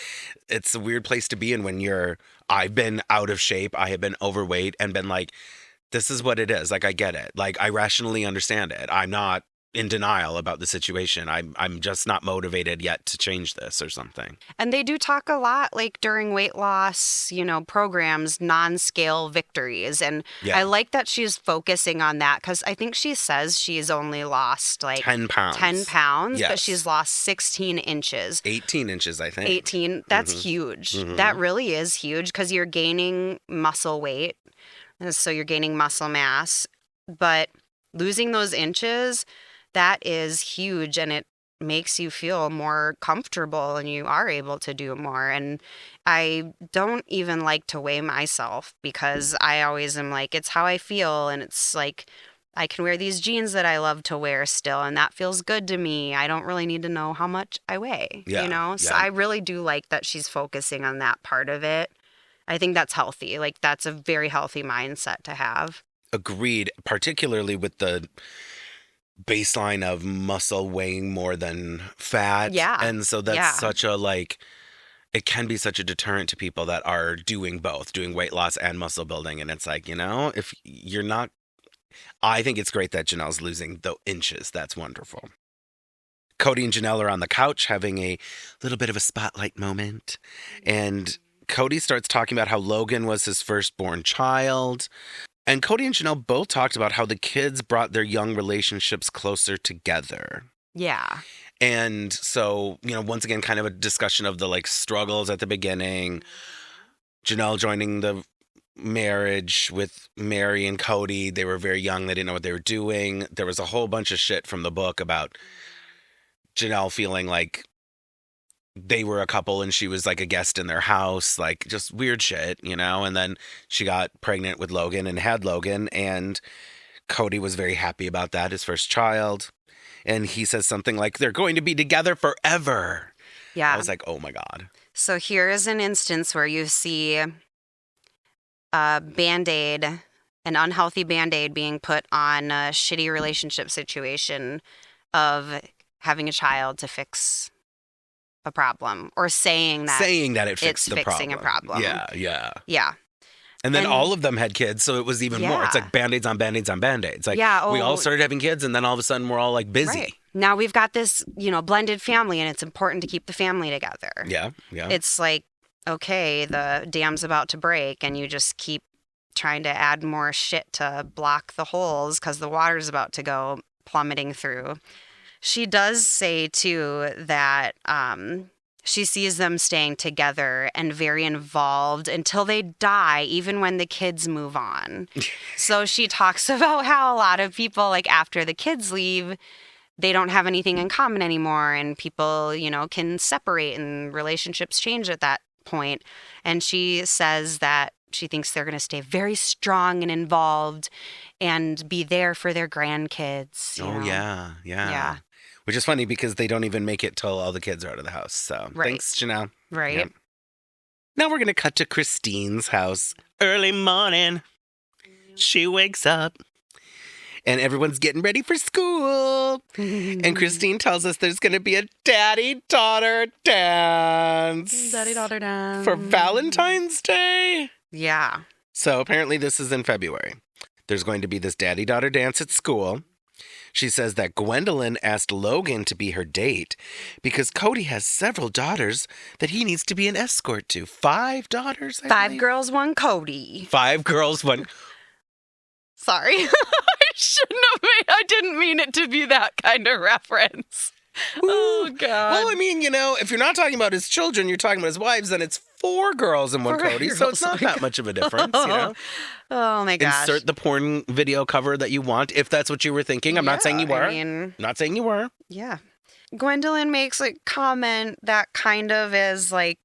it's a weird place to be in when I've been out of shape, I have been overweight and been like, this is what it is. Like, I get it. Like, I rationally understand it. I'm not in denial about the situation. I'm just not motivated yet to change this or something. And they do talk a lot, like during weight loss, programs, non-scale victories. And Yeah. I like that she's focusing on that because I think she says she's only lost like 10 pounds. 10 pounds, Yes. but she's lost 16 inches. 18 inches, I think. 18. That's huge. That really is huge because you're gaining muscle weight. And so you're gaining muscle mass. But losing those inches, that is huge, and it makes you feel more comfortable and you are able to do more. And I don't even like to weigh myself because I always am like, it's how I feel. And it's like, I can wear these jeans that I love to wear still, and that feels good to me. I don't really need to know how much I weigh, So I really do like that she's focusing on that part of it. I think that's healthy. Like, that's a very healthy mindset to have. Agreed, particularly with the baseline of muscle weighing more than fat. Yeah. And so that's such a, like, it can be such a deterrent to people that are doing both, doing weight loss and muscle building. And it's like, if you're not, I think it's great that Janelle's losing the inches. That's wonderful. Kody and Janelle are on the couch having a little bit of a spotlight moment. And Kody starts talking about how Logan was his firstborn child. And Kody and Janelle both talked about how the kids brought their young relationships closer together. Yeah. And so, once again, kind of a discussion of the like struggles at the beginning. Janelle joining the marriage with Meri and Kody. They were very young. They didn't know what they were doing. There was a whole bunch of shit from the book about Janelle feeling like they were a couple and she was like a guest in their house, like just weird shit, and then she got pregnant with Logan and had Logan, and Kody was very happy about that, his first child. And he says something like, they're going to be together forever. Yeah. I was like, oh my God. So here is an instance where you see a Band-Aid, an unhealthy Band-Aid being put on a shitty relationship situation of having a child to fix a problem, or saying that it fixed it's the fixing problem. a problem. Yeah. And then all of them had kids, so it was even more. It's like Band-Aids on Band-Aids on Band-Aids. Like, we all started having kids, and then all of a sudden we're all like busy. Right. Now we've got this, blended family, and it's important to keep the family together. Yeah. It's like, okay, the dam's about to break, and you just keep trying to add more shit to block the holes because the water's about to go plummeting through. She does say, too, that she sees them staying together and very involved until they die, even when the kids move on. So she talks about how a lot of people, like after the kids leave, they don't have anything in common anymore, and people, can separate and relationships change at that point. And she says that she thinks they're going to stay very strong and involved and be there for their grandkids. Yeah. Which is funny because they don't even make it till all the kids are out of the house. So Thanks, Janelle. Right. Yep. Now we're going to cut to Christine's house. Early morning. She wakes up. And everyone's getting ready for school. And Christine tells us there's going to be a daddy-daughter dance. Daddy-daughter dance. For Valentine's Day. Yeah. So apparently this is in February. There's going to be this daddy-daughter dance at school. She says that Gwendolyn asked Logan to be her date because Kody has several daughters that he needs to be an escort to. 5 daughters, I 5 believe? girls, 1 Kody. 5 girls, 1... Sorry. I didn't mean it to be that kind of reference. Ooh. Oh, God. Well, I mean, if you're not talking about his children, you're talking about his wives, then it's 4 girls and 1 Kody, so it's not that much of a difference, Oh, my gosh. Insert the porn video cover that you want, if that's what you were thinking. I'm not saying you were. Not saying you were. Yeah. Gwendolyn makes a comment that kind of is like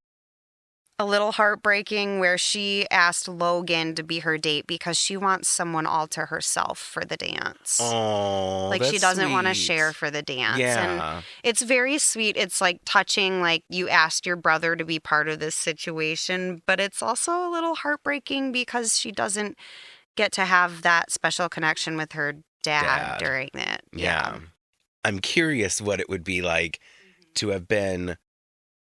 a little heartbreaking, where she asked Logan to be her date because she wants someone all to herself for the dance. Oh, like, she doesn't want to share for the dance. Yeah. And it's very sweet. It's like touching, like you asked your brother to be part of this situation, but it's also a little heartbreaking because she doesn't get to have that special connection with her dad. During it. Yeah. I'm curious what it would be like to have been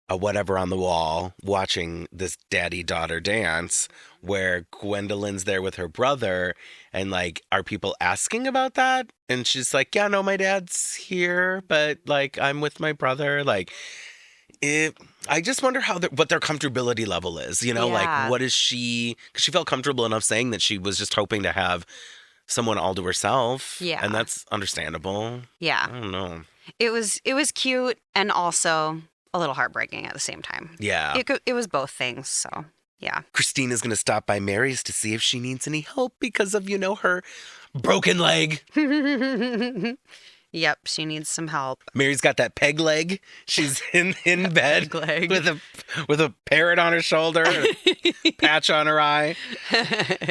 a whatever on the wall watching this daddy-daughter dance where Gwendolyn's there with her brother and like, are people asking about that? And she's like, yeah, no, my dad's here, but like, I'm with my brother. Like, I just wonder what their comfortability level is, you know, like what is she, because she felt comfortable enough saying that she was just hoping to have someone all to herself. Yeah. And that's understandable. Yeah. I don't know. It was cute and also a little heartbreaking at the same time. Yeah. It was both things, so yeah. Christine is going to stop by Meri's to see if she needs any help because of, you know, her broken leg. Yep, she needs some help. Meri's got that peg leg. She's in bed leg. with a parrot on her shoulder, a patch on her eye.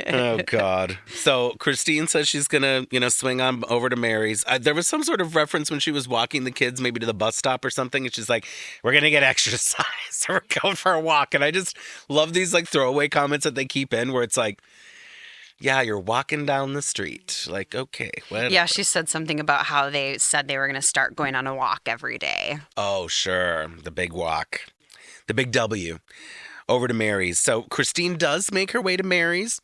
Oh God! So Christine says she's gonna, you know, swing on over to Meri's. There was some sort of reference when she was walking the kids, maybe to the bus stop or something, and she's like, "We're gonna get exercise, so we're going for a walk." And I just love these like throwaway comments that they keep in, where it's like, yeah, you're walking down the street. Like, okay, whatever. Yeah, she said something about how they said they were going to start going on a walk every day. Oh, sure. The big walk. The big W. Over to Meri's. So Christine does make her way to Meri's.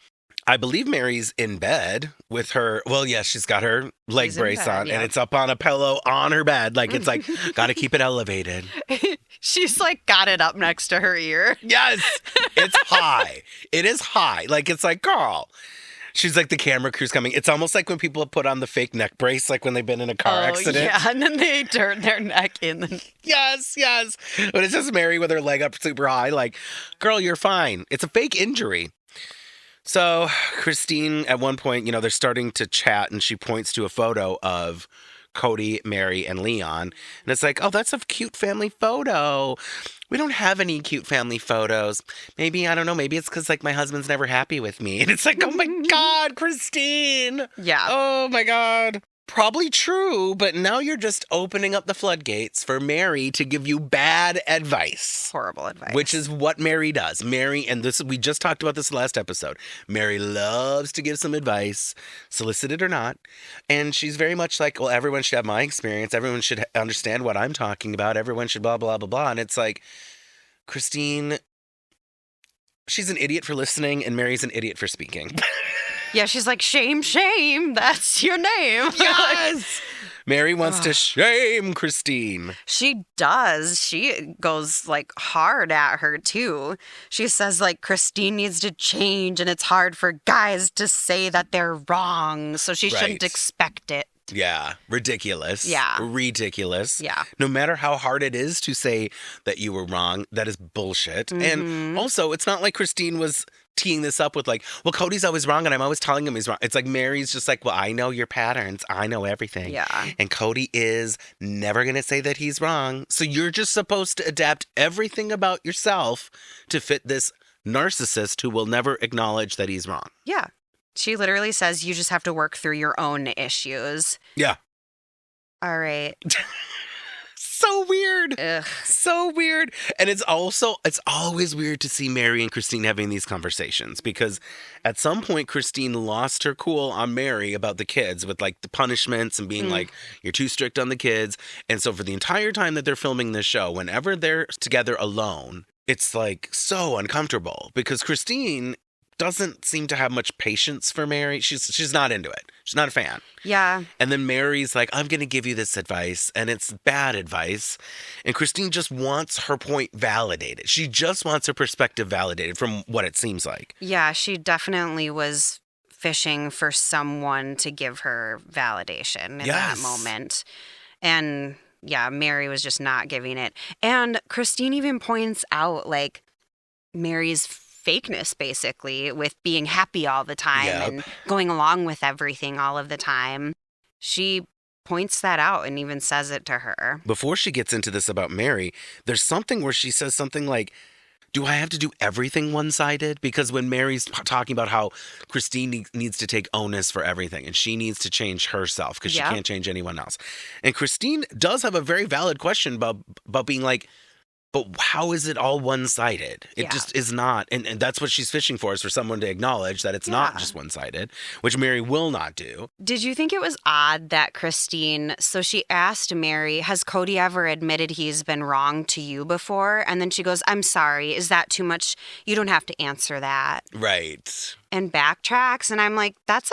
I believe Meri's in bed with her. Well, yes, she's got her leg brace on, and it's up on a pillow on her bed. Like, it's like, got to keep it elevated. She's like got it up next to her ear. Yes, it's high. It is high. Like, it's like, girl. She's like the camera crew's coming. It's almost like when people put on the fake neck brace, like when they've been in a car accident. Yeah, and then they turn their neck in. Yes. But it's just Meri with her leg up super high. Like, girl, you're fine. It's a fake injury. So Christine, at one point, you know, they're starting to chat, and she points to a photo of Kody, Meri, and Leon. And it's like, oh, that's a cute family photo. We don't have any cute family photos. Maybe, I don't know, maybe it's because, like, my husband's never happy with me. And it's like, oh, my God, Christine. Yeah. Oh, my God. Probably true, but now you're just opening up the floodgates for Meri to give you bad advice. Horrible advice. Which is what Meri does. Meri, and this, we just talked about this last episode. Meri loves to give some advice, solicited or not. And she's very much like, well, everyone should have my experience. Everyone should understand what I'm talking about. Everyone should blah, blah, blah, blah. And it's like, Christine, she's an idiot for listening, and Meri's an idiot for speaking. Yeah, she's like, shame, that's your name. Yes! Meri wants to shame Christine. She does. She goes like hard at her too. She says like Christine needs to change and it's hard for guys to say that they're wrong. So she shouldn't expect it. Yeah. Ridiculous. Yeah. Ridiculous. Yeah. No matter how hard it is to say that you were wrong, that is bullshit. Mm-hmm. And also, it's not like Christine was teeing this up with like, well, Kody's always wrong and I'm always telling him he's wrong. It's like Meri's just like, well, I know your patterns. I know everything. Yeah. And Kody is never going to say that he's wrong. So you're just supposed to adapt everything about yourself to fit this narcissist who will never acknowledge that he's wrong. Yeah. She literally says you just have to work through your own issues. Yeah. All right. So weird. Ugh. So weird. And it's always weird to see Meri and Christine having these conversations because at some point Christine lost her cool on Meri about the kids with like the punishments and being like, you're too strict on the kids. And so for the entire time that they're filming this show, whenever they're together alone, it's like so uncomfortable because Christine doesn't seem to have much patience for Meri. She's not into it. She's not a fan. Yeah. And then Meri's like, I'm going to give you this advice, and it's bad advice. And Christine just wants her point validated. She just wants her perspective validated from what it seems like. Yeah, she definitely was fishing for someone to give her validation in that moment. And yeah, Meri was just not giving it. And Christine even points out like Meri's fakeness basically with being happy all the time and going along with everything all of the time. She points that out and even says it to her. Before she gets into this about Meri, there's something where she says something like, do I have to do everything one-sided? Because when Meri's talking about how Christine needs to take onus for everything and she needs to change herself because she can't change anyone else. And Christine does have a very valid question about being like, But how is it all one-sided? It Yeah. just is not. And that's what she's fishing for, is for someone to acknowledge that it's not just one-sided, which Meri will not do. Did you think it was odd that Christine, so she asked Meri, has Kody ever admitted he's been wrong to you before? And then she goes, I'm sorry, is that too much? You don't have to answer that. Right. And backtracks. And I'm like, that's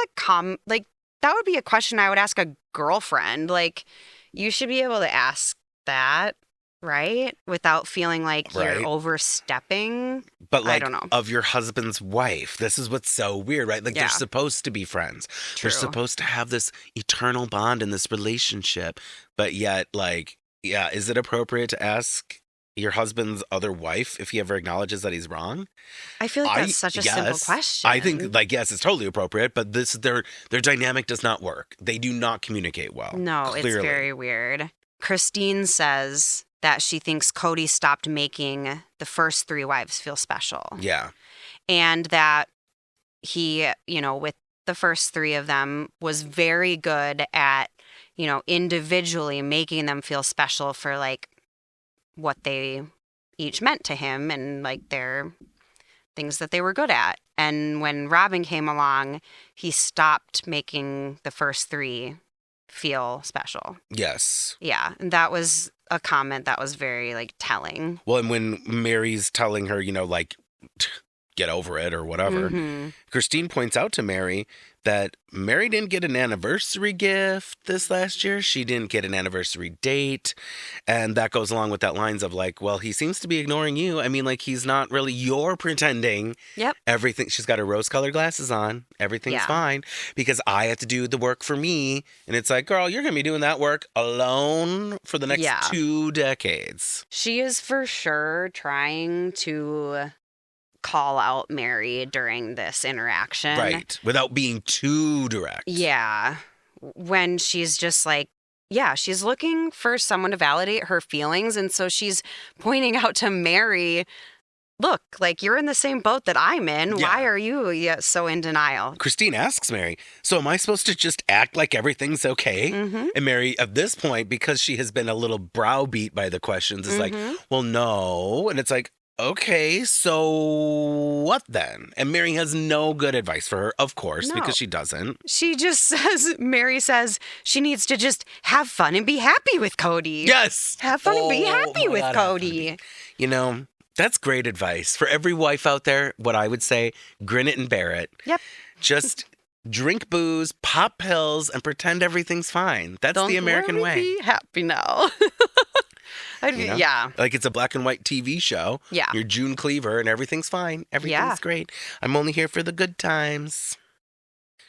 like, that would be a question I would ask a girlfriend. Like, you should be able to ask that, right? Without feeling like you're overstepping. But like, I don't know. of your husband's wife. This is what's so weird, right? Like, they're supposed to be friends. True. They're supposed to have this eternal bond in this relationship. But yet, like, yeah, is it appropriate to ask your husband's other wife if he ever acknowledges that he's wrong? I feel like that's such a simple question. I think, like, yes, it's totally appropriate, but their dynamic does not work. They do not communicate well. No, clearly. It's very weird. Christine says that she thinks Kody stopped making the first 3 wives feel special. Yeah. And that he, with the first 3 of them was very good at, individually making them feel special for like what they each meant to him and like their things that they were good at. And when Robyn came along, he stopped making the first 3 feel special. Yes. Yeah. And that was a comment that was very like telling. Well, and when Meri's telling her, like, get over it or whatever, Christine points out to Meri that Meri didn't get an anniversary gift this last year. She didn't get an anniversary date. And that goes along with that lines of like, well, he seems to be ignoring you. I mean, like, he's not really, you're pretending. Yep. Everything, she's got her rose-colored glasses on. Everything's fine because I have to do the work for me. And it's like, girl, you're going to be doing that work alone for the next 2 decades. She is for sure trying to call out Meri during this interaction. Right. Without being too direct. Yeah. When she's just like, she's looking for someone to validate her feelings. And so she's pointing out to Meri, look, like, you're in the same boat that I'm in. Yeah. Why are you so in denial? Christine asks Meri, so am I supposed to just act like everything's okay? And Meri, at this point, because she has been a little browbeat by the questions, is like, well, no. And it's like, okay, so what then? And Meri has no good advice for her, of course, because she doesn't. She just says, Meri says she needs to just have fun and be happy with Kody. Yes. Have fun and be happy with Kody. That's great advice. For every wife out there, what I would say, grin it and bear it. Yep. Just drink booze, pop pills, and pretend everything's fine. That's the American way. Be happy now. Yeah. Like, it's a black and white TV show. Yeah. You're June Cleaver and everything's fine. Everything's great. I'm only here for the good times.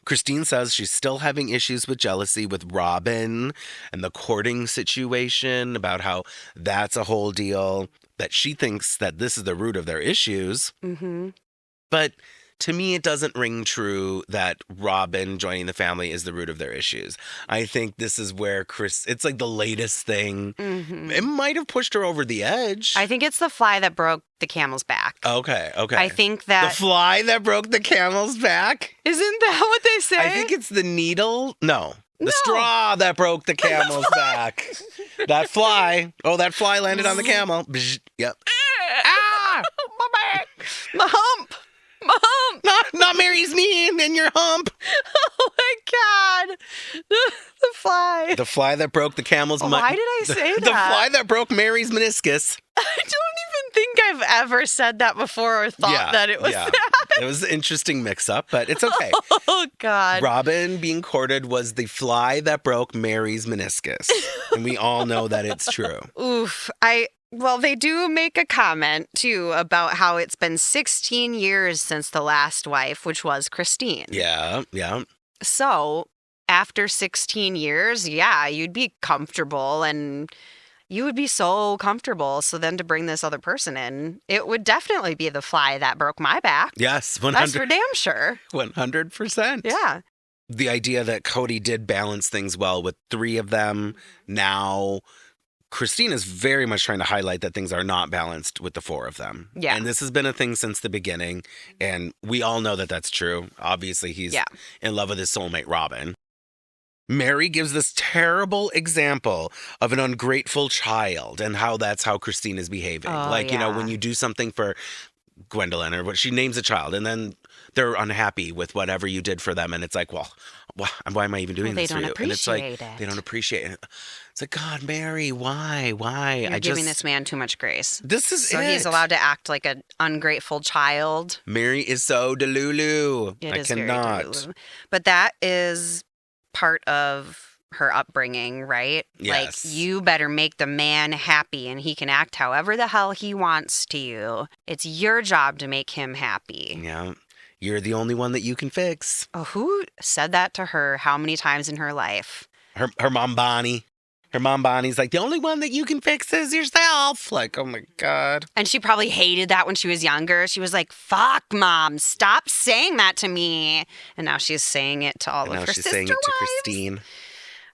Christine says she's still having issues with jealousy with Robyn and the courting situation, about how that's a whole deal, that she thinks that this is the root of their issues. But to me, it doesn't ring true that Robyn joining the family is the root of their issues. I think this is where it's like the latest thing. It might have pushed her over the edge. I think it's the fly that broke the camel's back. Okay. I think that... The fly that broke the camel's back? Isn't that what they say? I think it's the needle. No. The straw that broke the camel's back. That fly. Oh, that fly landed on the camel. Bzz. Yep. Ah! My back! My hump! My hump! Not Meri's knee and your hump. Oh my God. The fly. The fly that broke the camel's... Why did I say that? The fly that broke Meri's meniscus. I don't even think I've ever said that before or thought that it was that. It was an interesting mix-up, but it's okay. Oh, God. Robyn being courted was the fly that broke Meri's meniscus. And we all know that it's true. Oof. Well, they do make a comment, too, about how it's been 16 years since the last wife, which was Christine. Yeah. So, after 16 years, you'd be comfortable, and you would be so comfortable. So then to bring this other person in, it would definitely be the fly that broke my back. Yes, 100%. That's for damn sure. 100%. Yeah. The idea that Kody did balance things well with 3 of them now... Christine is very much trying to highlight that things are not balanced with the 4 of them. Yeah. And this has been a thing since the beginning. And we all know that that's true. Obviously, he's in love with his soulmate, Robyn. Meri gives this terrible example of an ungrateful child and how that's how Christine is behaving. When you do something for Gwendolyn or what, she names a child and then they're unhappy with whatever you did for them. And it's like, well, why am I even doing this for you? And it's like, they don't appreciate it. It's like, God, Meri, why? You're giving this man too much grace. This is so he's allowed to act like an ungrateful child. Meri is so delulu. I cannot. Very delulu. But that is part of her upbringing, right? Yes. Like, you better make the man happy and he can act however the hell he wants to you. It's your job to make him happy. Yeah. You're the only one that you can fix. Oh, who said that to her how many times in her life? Her mom, Bonnie. Her mom, Bonnie's like, the only one that you can fix is yourself. Like, oh my God. And she probably hated that when she was younger. She was like, fuck, Mom, stop saying that to me. And now she's saying it to all of her sister wives. Now she's saying it to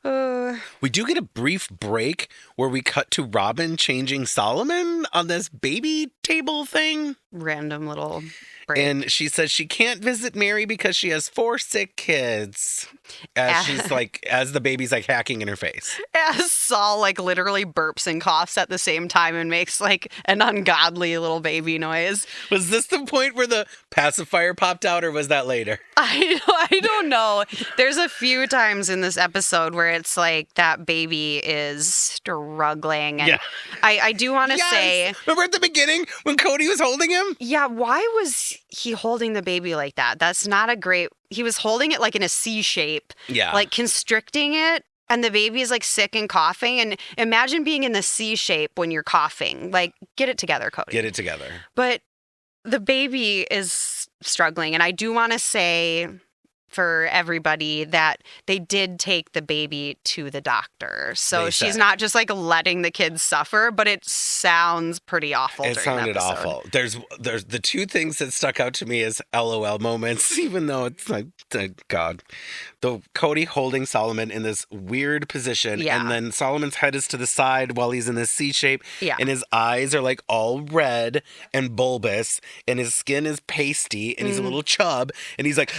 Christine. We do get a brief break where we cut to Robyn changing Solomon on this baby table thing. Random little break. And she says she can't visit Meri because she has 4 sick kids. As the baby's like hacking in her face. As Saul literally burps and coughs at the same time and makes an ungodly little baby noise. Was this the point where the pacifier popped out or was that later? I don't know. There's a few times in this episode where it's like that baby is struggling. And I do want to say... Remember at the beginning when Kody was holding him? Yeah, why was he holding the baby like that? That's not a great... He was holding it in a C shape. Yeah. Constricting it. And the baby is sick and coughing. And imagine being in the C shape when you're coughing. Get it together, Kody. Get it together. But the baby is struggling. And I do want to say for everybody that they did take the baby to the doctor. So she's not just letting the kids suffer, but it sounds pretty awful. It sounded awful. There's the 2 things that stuck out to me as LOL moments, even though it's God. The Kody holding Solomon in this weird position, and then Solomon's head is to the side while he's in this C shape, and his eyes are all red and bulbous, and his skin is pasty, and he's a little chub, and he's like,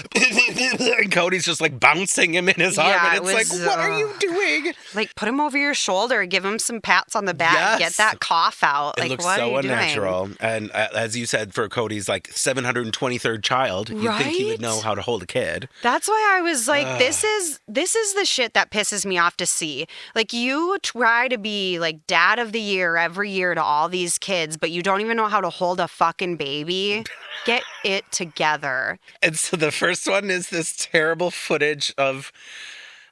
and Cody's just bouncing him in his arm, and it's what are you doing? Put him over your shoulder, give him some pats on the back, get that cough out. It looks so unnatural, and as you said, for Cody's 723rd child, you'd think he would know how to hold a kid. That's why I was this is the shit that pisses me off to see. You try to be dad of the year every year to all these kids, but you don't even know how to hold a fucking baby. Get it together. And so the first one is this terrible footage of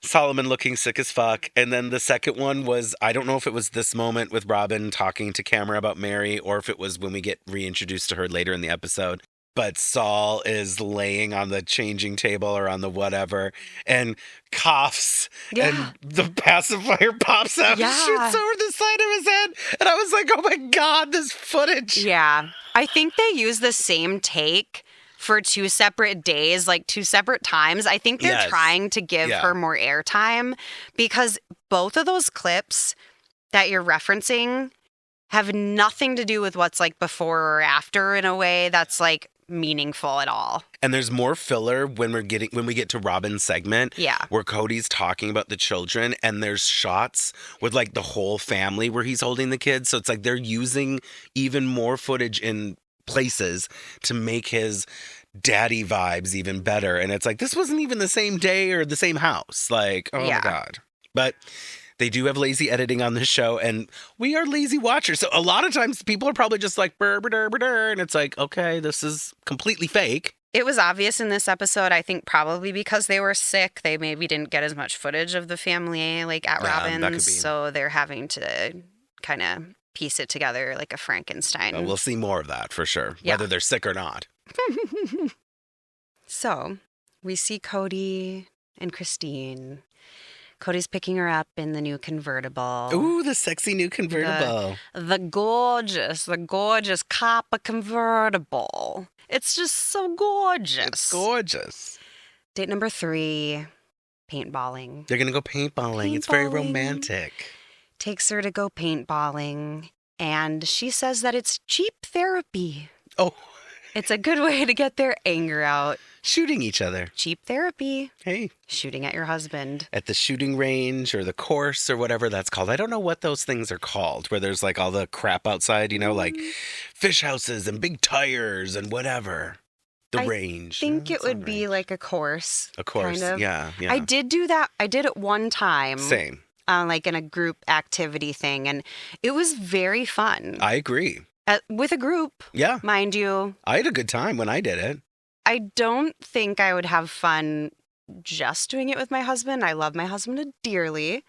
Solomon looking sick as fuck. And then the second one was, I don't know if it was this moment with Robyn talking to camera about Meri or if it was when we get reintroduced to her later in the episode. But Saul is laying on the changing table or on the whatever and coughs and the pacifier pops out and shoots over the side of his head. And I was like, oh my God, this footage. Yeah. I think they use the same take for 2 separate days, 2 separate times. I think they're trying to give her more airtime because both of those clips that you're referencing have nothing to do with what's before or after in a way that's meaningful at all. And there's more filler when we get to Robyn's segment where Cody's talking about the children and there's shots with the whole family where he's holding the kids. So it's they're using even more footage in places to make his daddy vibes even better. And it's this wasn't even the same day or the same house. My God. But they do have lazy editing on this show, and we are lazy watchers. So a lot of times people are probably just burr, burr, burr, burr, and it's okay, this is completely fake. It was obvious in this episode, I think probably because they were sick, they maybe didn't get as much footage of the family at Robyn's, so they're having to kind of piece it together like a Frankenstein. We'll see more of that for sure, whether they're sick or not. So we see Kody and Christine. Cody's picking her up in the new convertible. Ooh, the sexy new convertible. The gorgeous copper convertible. It's just so gorgeous. It's gorgeous. Date number 3, paintballing. They're going to go paintballing. It's very romantic. Takes her to go paintballing, and she says that it's cheap therapy. Oh. It's a good way to get their anger out. Shooting each other. Cheap therapy. Hey. Shooting at your husband. At the shooting range or the course or whatever that's called. I don't know what those things are called, where there's like all the crap outside, like fish houses and big tires and whatever. The range. I think it would be like a course. A course, kind of. yeah. I did do that. I did it one time. Same. Like in a group activity thing, and it was very fun. I agree. With a group. Yeah. Mind you. I had a good time when I did it. I don't think I would have fun just doing it with my husband. I love my husband dearly.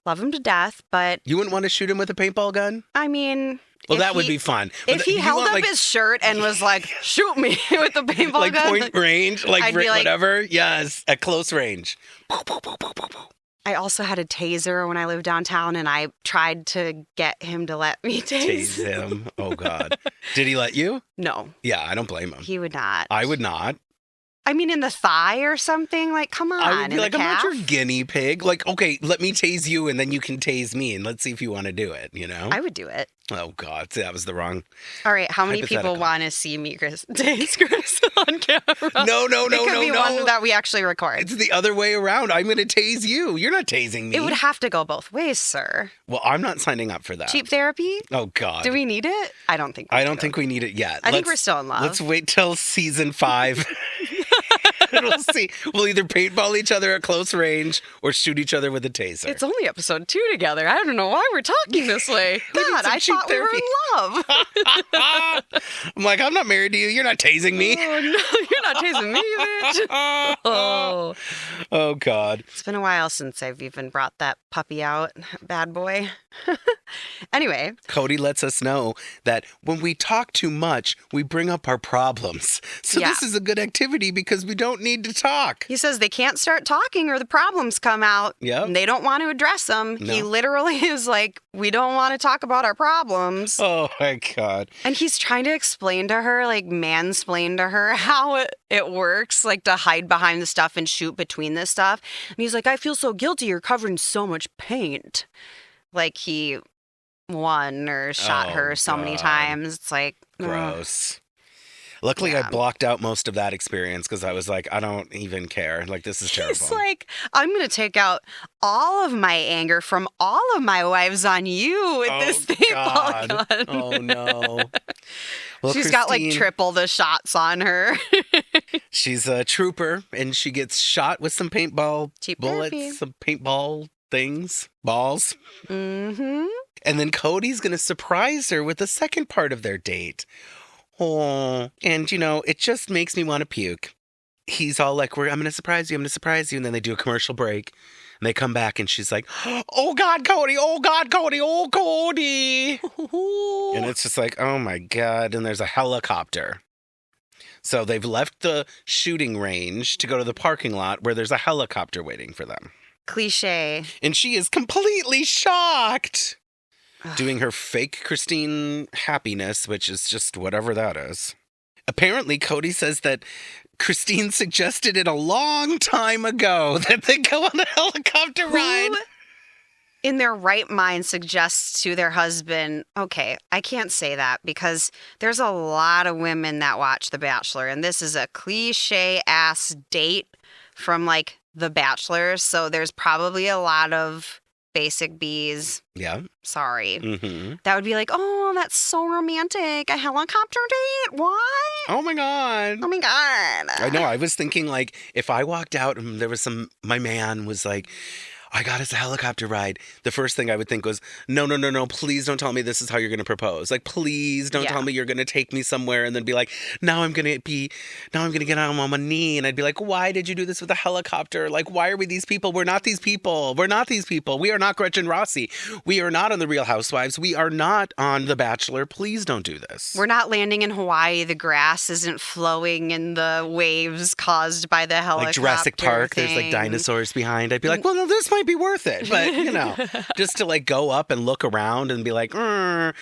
Love him to death, but... You wouldn't want to shoot him with a paintball gun? I mean... Well, that would be fun. If he held up his shirt and was like, shoot me with the paintball gun. Like point range? Like whatever? Yes, at close range. I also had a taser when I lived downtown, and I tried to get him to let me tase him. Oh, God. Did he let you? No. Yeah, I don't blame him. He would not. I would not. I mean, in the thigh or something? Like, come on. I would be like, I'm calf? not your guinea pig. Like, okay, let me tase you, and then you can tase me, and let's see if you want to do it, I would do it. Oh, God. See, that was the wrong... All right, how many people want to see me tase Chris on camera? No. It could be one that we actually record. It's the other way around. I'm going to tase you. You're not tasing me. It would have to go both ways, sir. Well, I'm not signing up for that. Cheap therapy? Oh, God. Do we need it? I don't think we I don't think we need it yet. I think we're still in love. Let's wait till season 5. We'll see. We'll either paintball each other at close range or shoot each other with a taser. It's only episode 2 together. I don't know why we're talking this way. God, I thought we were in love. I'm like, I'm not married to you. You're not tasing me. Oh, no, you're not tasing me, bitch. Oh, God. It's been a while since I've even brought that puppy out. Bad boy. Anyway. Kody lets us know that when we talk too much, we bring up our problems. So this is a good activity because we don't need to talk. He says they can't start talking or the problems come out. Yep. And they don't want to address them. No. He literally is like, we don't want to talk about our problems. Oh, my God. And he's trying to explain to her, like mansplain to her how it works, like to hide behind the stuff and shoot between this stuff. And he's like, I feel so guilty. You're covered in so much paint. Like he won or shot her so many times. It's like... Gross. Luckily, I blocked out most of that experience because I was like, I don't even care. Like, this is terrible. He's like, I'm going to take out all of my anger from all of my wives on you with this paintball gun. Oh, no. Well, She's got like triple the shots on her. She's a trooper, and she gets shot with some paintball bullets, some paintball things, balls. Mm-hmm. And then Kody's going to surprise her with the second part of their date. Oh, and it just makes me want to puke. He's all like, I'm going to surprise you. I'm going to surprise you. And then they do a commercial break and they come back and she's like, oh God, Kody, oh God, Kody, oh Kody. And it's just like, oh my God. And there's a helicopter. So they've left the shooting range to go to the parking lot where there's a helicopter waiting for them. Cliche. And she is completely shocked. Doing her fake Christine happiness, which is just whatever that is. Apparently, Kody says that Christine suggested it a long time ago that they go on a helicopter ride. Who in their right mind suggests to their husband, okay, I can't say that because there's a lot of women that watch The Bachelor, and this is a cliche-ass date from, like, The Bachelor, so there's probably a lot of basic B's. Yeah. Sorry. Mm-hmm. That would be like, oh, that's so romantic. A helicopter date? What? Oh, my God. Oh, my God. I know. I was thinking, like, if I walked out and there was my man was like, I got us a helicopter ride. The first thing I would think was, no, please don't tell me this is how you're going to propose. Like, please don't tell me you're going to take me somewhere and then be like, now I'm going to get on my knee. And I'd be like, why did you do this with a helicopter? Like, why are we these people? We're not these people. We're not these people. We are not Gretchen Rossi. We are not on The Real Housewives. We are not on The Bachelor. Please don't do this. We're not landing in Hawaii. The grass isn't flowing in the waves caused by the helicopter. Like Jurassic Park, thing. there's like dinosaurs behind. I'd be like, well, no, this might be worth it. But, just to like go up and look around and be like, well,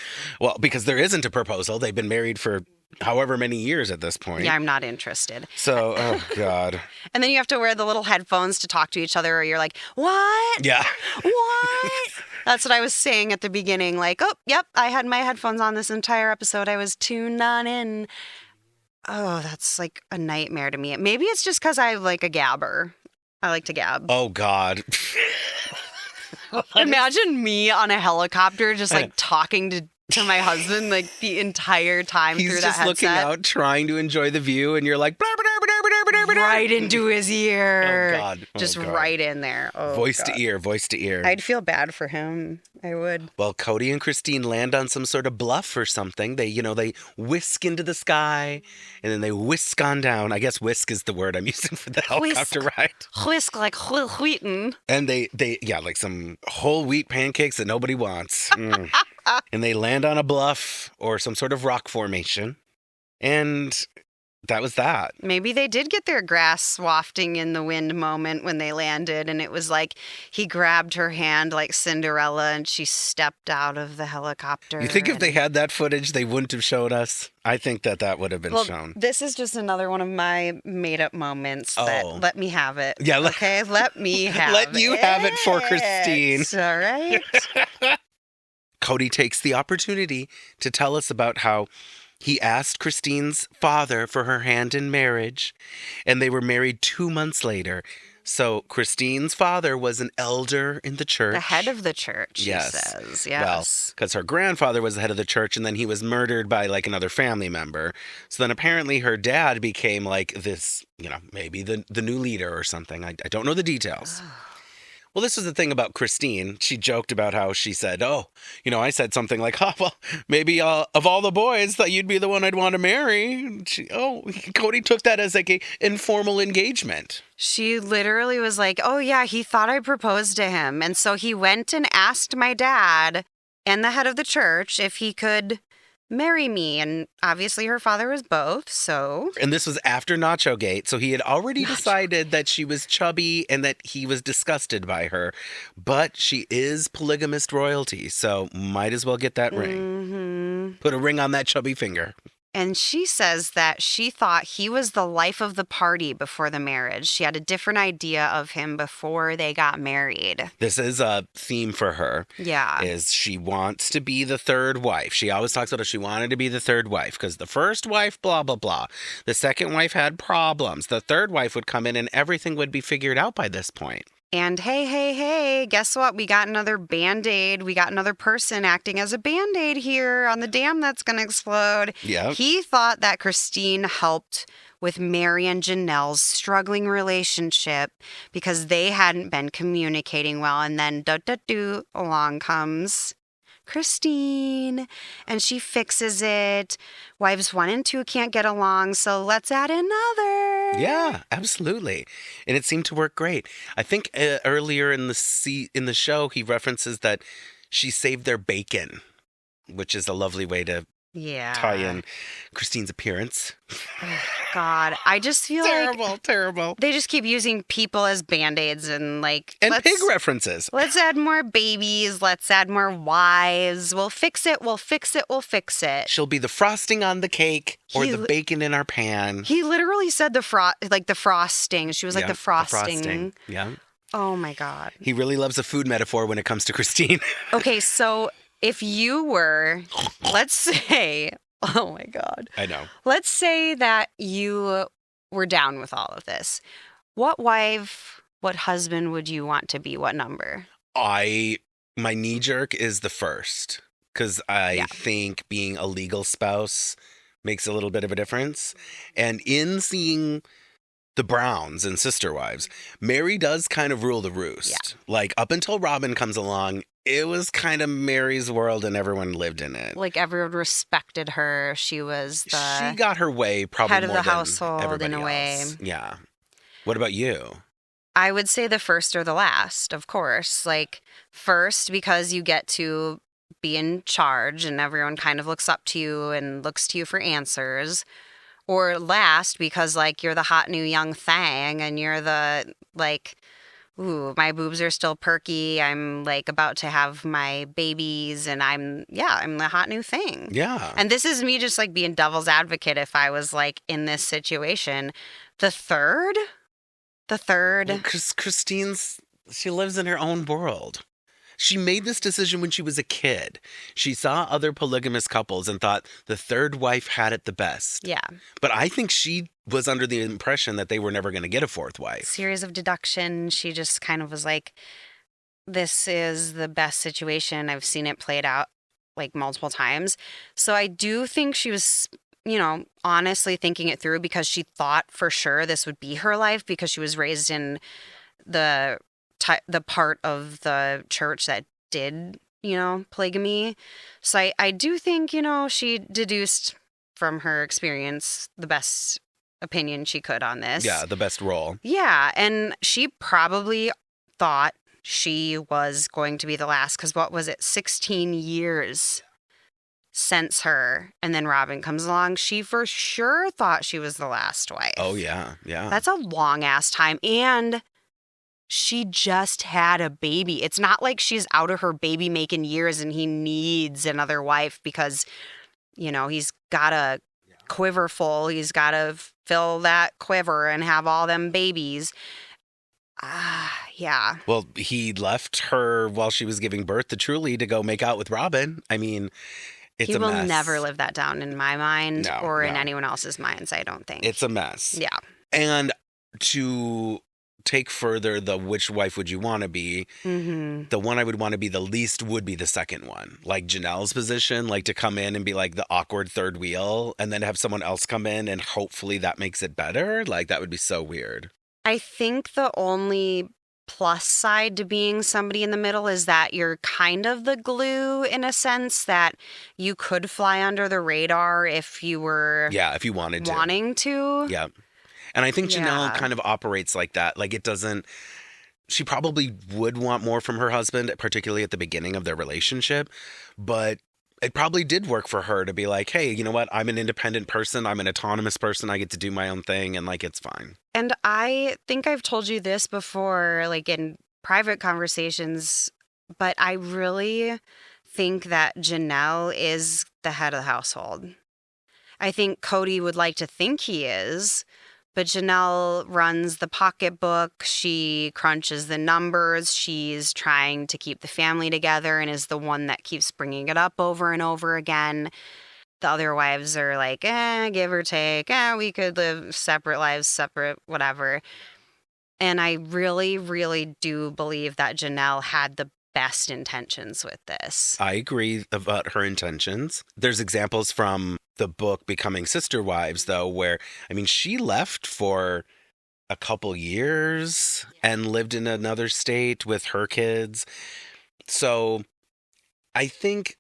because there isn't a proposal. They've been married for however many years at this point. Yeah, I'm not interested. So, oh, God. And then you have to wear the little headphones to talk to each other or you're like, what? Yeah. What? That's what I was saying at the beginning. Like, oh, yep, I had my headphones on this entire episode. I was tuned on in. Oh, that's like a nightmare to me. Maybe it's just because I like a gabber. I like to gab. Oh, God. Imagine me on a helicopter just like talking to my husband like the entire time through that headset. He's just looking out, trying to enjoy the view, and you're like, blah, blah, blah, blah, blah, blah, blah. Right into his ear. Oh, God. Oh, just God. right in there. Oh, voice God. to ear, voice to ear. I'd feel bad for him. I would. Well, Kody and Christine land on some sort of bluff or something. They whisk into the sky, and then they whisk on down. I guess whisk is the word I'm using for the helicopter ride. Whisk like wheaten. And they like some whole wheat pancakes that nobody wants. Mm. And they land on a bluff or some sort of rock formation. And that was that. Maybe they did get their grass wafting in the wind moment when they landed, and it was like he grabbed her hand like Cinderella and she stepped out of the helicopter. You think if they had that footage, they wouldn't have showed us? I think that would have been shown. This is just another one of my made-up moments that let me have it. Yeah, okay, let me have let you have it for Christine. All right. Kody takes the opportunity to tell us about how he asked Christine's father for her hand in marriage, and they were married 2 months later. So Christine's father was an elder in the church. The head of the church, yes. He says. Yes. Well, because her grandfather was the head of the church, and then he was murdered by like another family member. So then apparently her dad became like this, maybe the new leader or something. I don't know the details. Well, this was the thing about Christine. She joked about how she said, I said something like, well, maybe of all the boys that you'd be the one I'd want to marry. Kody took that as like a informal engagement. She literally was like, oh, yeah, he thought I proposed to him. And so he went and asked my dad and the head of the church if he could marry me. And obviously her father was both, so. And this was after Nacho Gate, so he had already decided that she was chubby and that he was disgusted by her. But she is polygamist royalty, so might as well get that ring. Mm-hmm. Put a ring on that chubby finger. And she says that she thought he was the life of the party before the marriage. She had a different idea of him before they got married. This is a theme for her. Yeah. Is she wants to be the third wife. She always talks about how she wanted to be the third wife because the first wife, blah, blah, blah. The second wife had problems. The third wife would come in and everything would be figured out by this point. And hey, guess what? We got another Band-Aid. We got another person acting as a Band-Aid here on the dam that's going to explode. Yeah. He thought that Christine helped with Meri and Janelle's struggling relationship because they hadn't been communicating well. And then along comes Christine, and she fixes it. Wives 1 and 2 can't get along, so let's add another. Yeah, absolutely. And it seemed to work great. I think earlier in the show, he references that she saved their bacon, which is a lovely way to tie in Christine's appearance. Oh, God, I just feel terrible. They just keep using people as Band-Aids and pig references. Let's add more babies. Let's add more wives. We'll fix it. She'll be the frosting on the cake or the bacon in our pan. He literally said the frosting. She was like the frosting. Yeah. Oh my God. He really loves a food metaphor when it comes to Christine. Okay, so if you were, let's say, oh my God. I know. Let's say that you were down with all of this. What wife, what husband would you want to be? What number? My knee jerk is the first because I think being a legal spouse makes a little bit of a difference. And in seeing the Browns and Sister Wives, Meri does kind of rule the roost. Yeah. Like up until Robyn comes along, it was kind of Meri's world and everyone lived in it. Like everyone respected her. She got her way probably head of more the than household everybody in a way. else. Yeah. What about you? I would say the first or the last, of course. Like first because you get to be in charge and everyone kind of looks up to you and looks to you for answers. Or last because you're the hot new young thing and you're the ooh, my boobs are still perky. I'm about to have my babies and I'm the hot new thing. Yeah. And this is me just being devil's advocate if I was in this situation. The third? Because Christine's, she lives in her own world. She made this decision when she was a kid. She saw other polygamous couples and thought the third wife had it the best. Yeah. But I think she was under the impression that they were never going to get a fourth wife. Series of deduction. She just kind of was like, this is the best situation. I've seen it played out like multiple times. So I do think she was, honestly thinking it through because she thought for sure this would be her life because she was raised in the part of the church that did, polygamy. So I do think, she deduced from her experience the best opinion she could on this. Yeah, the best role. Yeah, and she probably thought she was going to be the last because what was it, 16 years since her, and then Robyn comes along. She for sure thought she was the last wife. Oh, yeah, yeah. That's a long-ass time, and she just had a baby. It's not like she's out of her baby-making years and he needs another wife because, he's got a quiver full. He's got to fill that quiver and have all them babies. Yeah. Well, he left her while she was giving birth to Truly to go make out with Robyn. I mean, it's he a will mess. never live that down in my mind or in No. anyone else's minds, I don't think. It's a mess. Yeah. And to take further the which wife would you want to be, the one I would want to be the least would be the second one. Like Janelle's position, like to come in and be like the awkward third wheel and then have someone else come in and hopefully that makes it better. Like that would be so weird. I think the only plus side to being somebody in the middle is that you're kind of the glue in a sense that you could fly under the radar if you were if you wanted to. wanting to. Yeah. And I think Janelle kind of operates like that. Like it doesn't, she probably would want more from her husband, particularly at the beginning of their relationship. But it probably did work for her to be like, hey, you know what? I'm an independent person. I'm an autonomous person. I get to do my own thing. And like, it's fine. And I think I've told you this before, like in private conversations, but I really think that Janelle is the head of the household. I think Kody would like to think he is, but Janelle runs the pocketbook. She crunches the numbers. She's trying to keep the family together and is the one that keeps bringing it up over and over again. The other wives are like, give or take. We could live separate lives, separate whatever. And I really, really do believe that Janelle had the best intentions with this. I agree about her intentions. There's examples from the book Becoming Sister Wives, though, where, I mean, she left for a couple years and lived in another state with her kids. So I think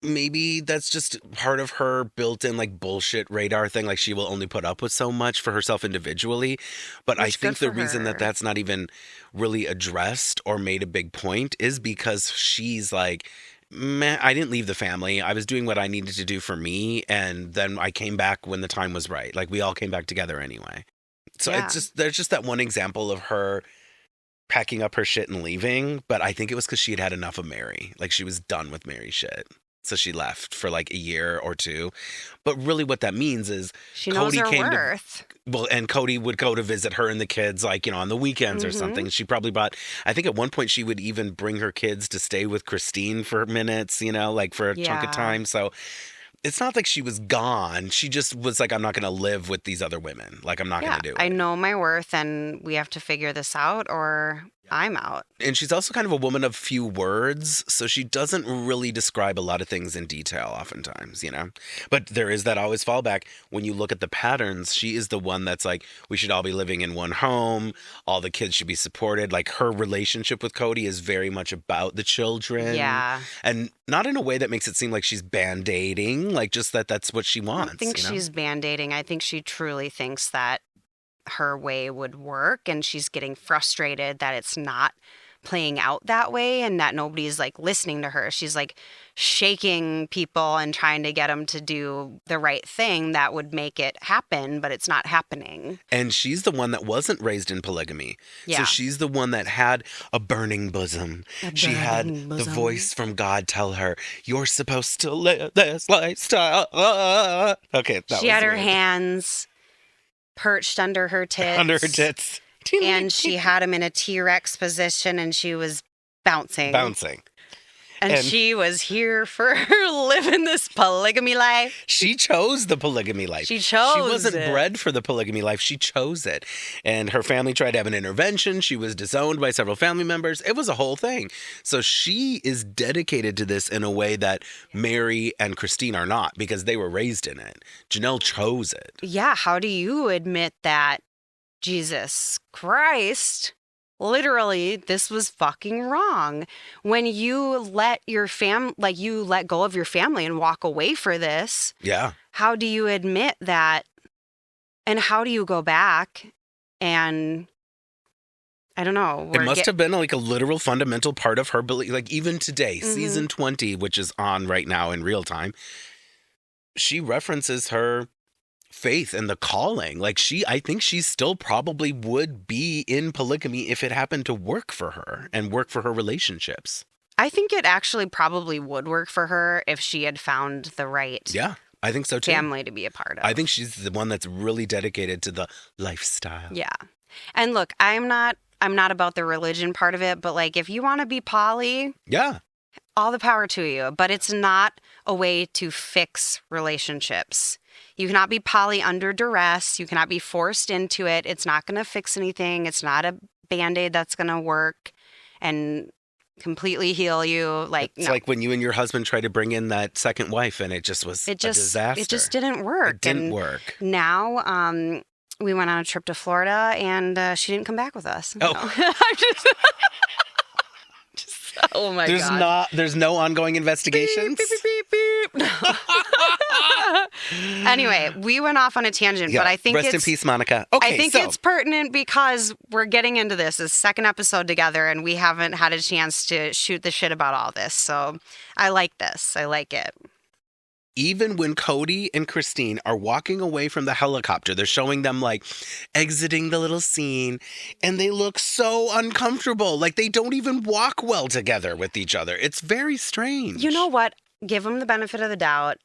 maybe that's just part of her built-in like bullshit radar thing. Like she will only put up with so much for herself individually. But I think the reason that that's not even really addressed or made a big point is because she's like, man, I didn't leave the family. I was doing what I needed to do for me. And then I came back when the time was right. Like we all came back together anyway. So it's just, there's just that one example of her packing up her shit and leaving. But I think it was because she had had enough of Meri. Like she was done with Meri shit. So she left for like a year or two. But really what that means is she knows her worth. And Kody would go to visit her and the kids like, on the weekends or something. She probably I think at one point she would even bring her kids to stay with Christine for minutes, like for a chunk of time. So it's not like she was gone. She just was like, I'm not going to live with these other women. Like, I'm not going to do it. I know my worth and we have to figure this out or I'm out. And she's also kind of a woman of few words. So she doesn't really describe a lot of things in detail oftentimes, But there is that always fallback. When you look at the patterns, she is the one that's like, we should all be living in one home. All the kids should be supported. Like her relationship with Kody is very much about the children. Yeah. And not in a way that makes it seem like she's band-aiding. Like just that's what she wants. I think she's band-aiding. I think she truly thinks that her way would work and she's getting frustrated that it's not playing out that way and that nobody's like listening to her. She's like shaking people and trying to get them to do the right thing that would make it happen, but it's not happening. And she's the one that wasn't raised in polygamy. So she's the one that had a burning bosom. She had the voice from God tell her, you're supposed to live this lifestyle. Okay. She had her hands perched under her tits. Under her tits. And she had him in a T-Rex position and she was bouncing. And she was here for living this polygamy life. She chose the polygamy life. She wasn't bred for the polygamy life. She chose it. And her family tried to have an intervention. She was disowned by several family members. It was a whole thing. So she is dedicated to this in a way that Meri and Christine are not, because they were raised in it. Janelle chose it. Yeah, how do you admit that, Jesus Christ, literally, this was fucking wrong? When you let your you let go of your family and walk away for this. Yeah. How do you admit that? And how do you go back? And I don't know. It must have been like a literal fundamental part of her belief. Like even today, season 20, which is on right now in real time, she references her faith and the calling. Like I think she still probably would be in polygamy if it happened to work for her and work for her relationships. I think it actually probably would work for her if she had found the right I think so too. family to be a part of. I think she's the one that's really dedicated to the lifestyle. Yeah. And look, I'm not about the religion part of it, but like if you want to be poly, all the power to you, but it's not a way to fix relationships. You cannot be poly under duress. You cannot be forced into it. It's not going to fix anything. It's not a Band-Aid that's going to work and completely heal you. Like it's like when you and your husband tried to bring in that second wife and it just was a disaster. It just didn't work. It didn't work. Now, we went on a trip to Florida and she didn't come back with us. Oh. No. Oh my God. There's no ongoing investigations? Beep, beep, beep, beep, beep. No. Anyway, we went off on a tangent, but I think Rest in peace, Monica. Okay, I think it's pertinent because we're getting into this second episode together and we haven't had a chance to shoot the shit about all this. So I like this. I like it. Even when Kody and Christine are walking away from the helicopter, they're showing them like exiting the little scene and they look so uncomfortable. Like they don't even walk well together with each other. It's very strange. You know what? Give them the benefit of the doubt.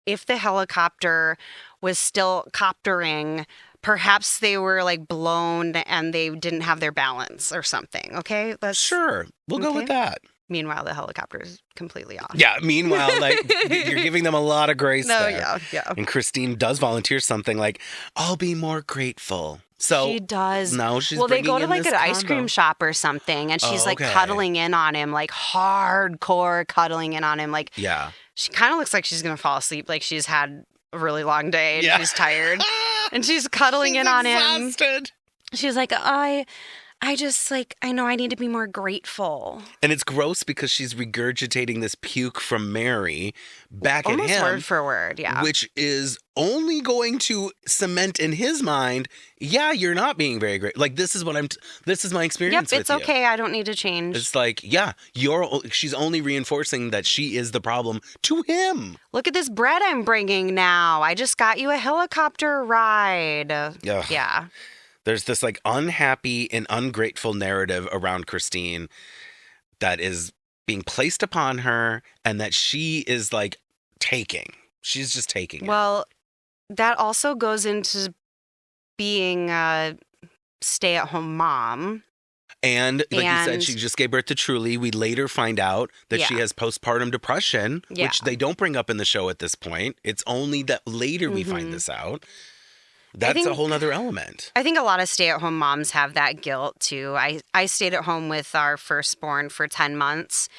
If the helicopter was still coptering, perhaps they were like blown and they didn't have their balance or something. Okay? Sure. We'll go with that. Meanwhile, the helicopter is completely off. Yeah, meanwhile, like, you're giving them a lot of grace there. Yeah. And Christine does volunteer something like, I'll be more grateful. So she does. No, she's well, they go to in like this an ice cream shop or something, and she's like cuddling in on him, like hardcore cuddling in on him. Like, she kind of looks like she's going to fall asleep, like she's had a really long day and she's tired. And she's cuddling in on him. She's like, I just, like, I know I need to be more grateful. And it's gross because she's regurgitating this puke from Meri back at him. Almost word for word, yeah. Which is only going to cement in his mind, you're not being very great. Like, this is my experience with it's okay. I don't need to change. It's like, she's only reinforcing that she is the problem to him. Look at this bread I'm bringing now. I just got you a helicopter ride. Yeah. There's this like unhappy and ungrateful narrative around Christine that is being placed upon her and that she is like taking. She's just taking it. Well, that also goes into being a stay-at-home mom. And like you said, she just gave birth to Truly. We later find out that she has postpartum depression, which they don't bring up in the show at this point. It's only that later we find this out. That's a whole nother element. I think a lot of stay-at-home moms have that guilt, too. I stayed at home with our firstborn for 10 months,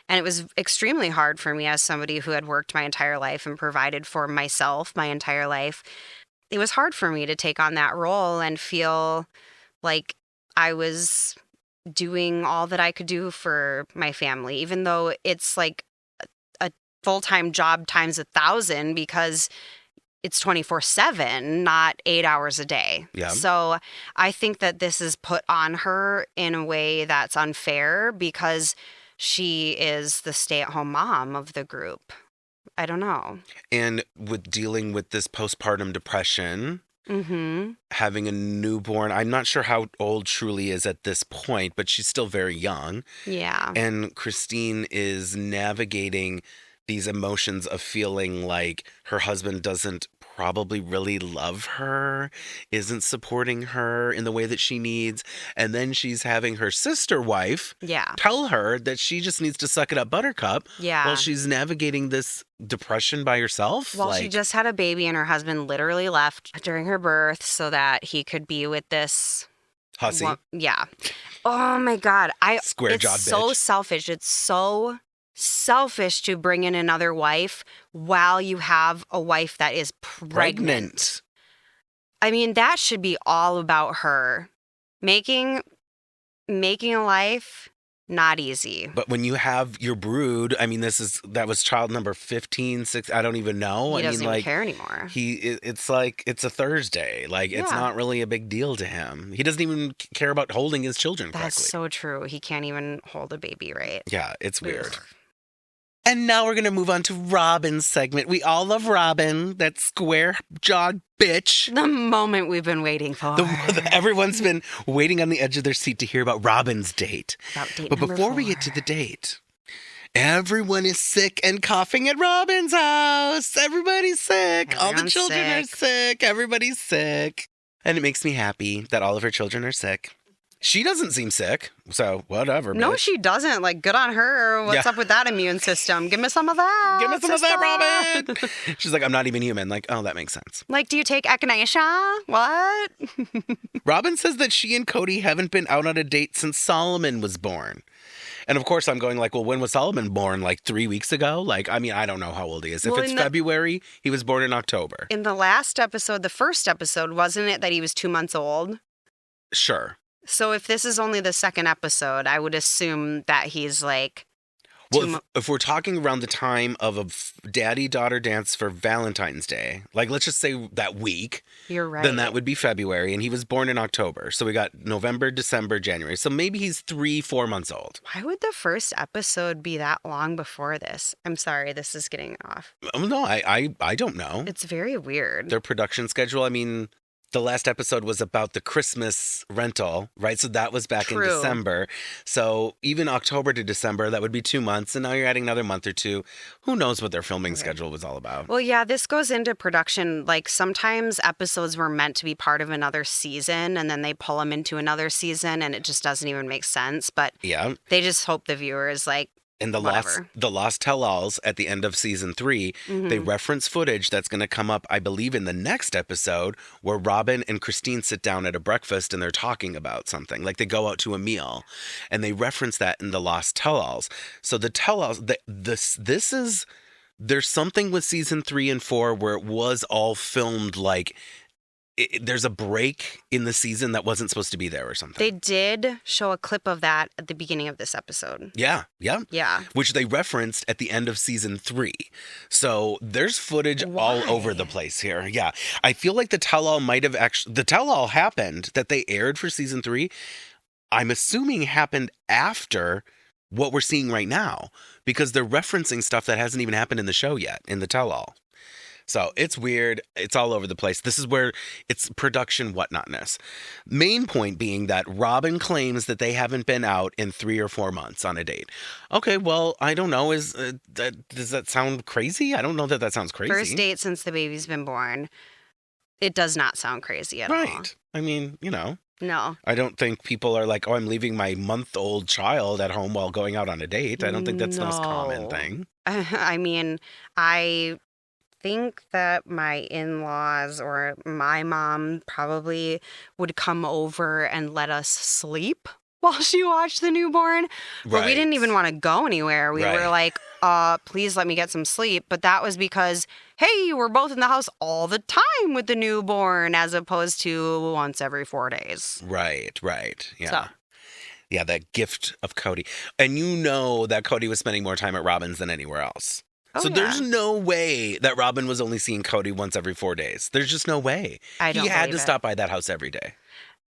and it was extremely hard for me as somebody who had worked my entire life and provided for myself my entire life. It was hard for me to take on that role and feel like I was doing all that I could do for my family, even though it's like a full-time job times 1,000 because it's 24/7, not 8 hours a day. Yeah. So I think that this is put on her in a way that's unfair because she is the stay-at-home mom of the group. I don't know. And with dealing with this postpartum depression, having a newborn, I'm not sure how old Truly is at this point, but she's still very young. Yeah. And Christine is navigating these emotions of feeling like her husband doesn't probably really love her, isn't supporting her in the way that she needs. And then she's having her sister wife tell her that she just needs to suck it up, Buttercup, while she's navigating this depression by herself. Well, she just had a baby and her husband literally left during her birth so that he could be with this hussy. Yeah. Oh my God. Square job bitch. It's so selfish. It's so selfish to bring in another wife while you have a wife that is pregnant. I mean, that should be all about her. Making a life not easy. But when you have your brood, I mean, that was child number 15, 16, I don't even know. He doesn't even care anymore. It's like, it's a Thursday. Like, it's not really a big deal to him. He doesn't even care about holding his children correctly. That's so true. He can't even hold a baby right. Yeah, it's weird. And now we're going to move on to Robyn's segment. We all love Robyn, that square-jawed bitch. The moment we've been waiting for. Everyone's been waiting on the edge of their seat to hear about Robyn's date. But before we get to the date, everyone is sick and coughing at Robyn's house. Everybody's sick. All the children are sick. Everybody's sick. And it makes me happy that all of her children are sick. She doesn't seem sick, so whatever. No, she doesn't. Like, good on her. What's up with that immune system? Give me some of that. Give me some of that, Robyn. She's like, I'm not even human. Like, oh, that makes sense. Like, do you take echinacea? What? Robyn says that she and Kody haven't been out on a date since Solomon was born. And of course, I'm going like, well, when was Solomon born? Like 3 weeks ago? Like, I mean, I don't know how old he is. If it's February, he was born in October. In the last episode, the first episode, wasn't it that he was 2 months old? Sure. So if this is only the second episode, I would assume that he's like... Well, if we're talking around the time of a daddy-daughter dance for Valentine's Day, like let's just say that week. You're right. Then that would be February, and he was born in October. So we got November, December, January. So maybe he's 3-4 months old. Why would the first episode be that long before this? I'm sorry, this is getting off. No, I don't know. It's very weird. Their production schedule, I mean... The last episode was about the Christmas rental, right? So that was back in December. So even October to December, that would be 2 months. And now you're adding another month or two. Who knows what their filming schedule was all about? Well, yeah, this goes into production. Like sometimes episodes were meant to be part of another season and then they pull them into another season and it just doesn't even make sense. But they just hope the viewer is like, in the Lost Tell-Alls at the end of season 3, they reference footage that's going to come up, I believe, in the next episode where Robyn and Christine sit down at a breakfast and they're talking about something. Like they go out to a meal and they reference that in the Lost Tell-Alls. So the Tell-Alls, there's something with season 3 and 4 where it was all filmed like there's a break in the season that wasn't supposed to be there or something. They did show a clip of that at the beginning of this episode. Yeah. Yeah. Which they referenced at the end of season 3. So there's footage all over the place here. Yeah. I feel like the tell-all might have the tell-all happened that they aired for season 3. I'm assuming happened after what we're seeing right now because they're referencing stuff that hasn't even happened in the show yet in the tell-all. So it's weird. It's all over the place. This is where it's production whatnotness. Main point being that Robyn claims that they haven't been out in 3 or 4 months on a date. Okay, well, I don't know. Does that sound crazy? I don't know that sounds crazy. First date since the baby's been born. It does not sound crazy at all. Right. I mean, No. I don't think people are like, oh, I'm leaving my month-old child at home while going out on a date. I don't think that's the most common thing. I mean, I think that my in-laws or my mom probably would come over and let us sleep while she watched the newborn. But we didn't even want to go anywhere. We were like, please let me get some sleep. But that was because, hey, we're both in the house all the time with the newborn as opposed to once every 4 days. Right. Yeah. Yeah, that gift of Kody. And you know that Kody was spending more time at Robyn's than anywhere else. So there's no way that Robyn was only seeing Kody once every 4 days. There's just no way. He had to stop by that house every day.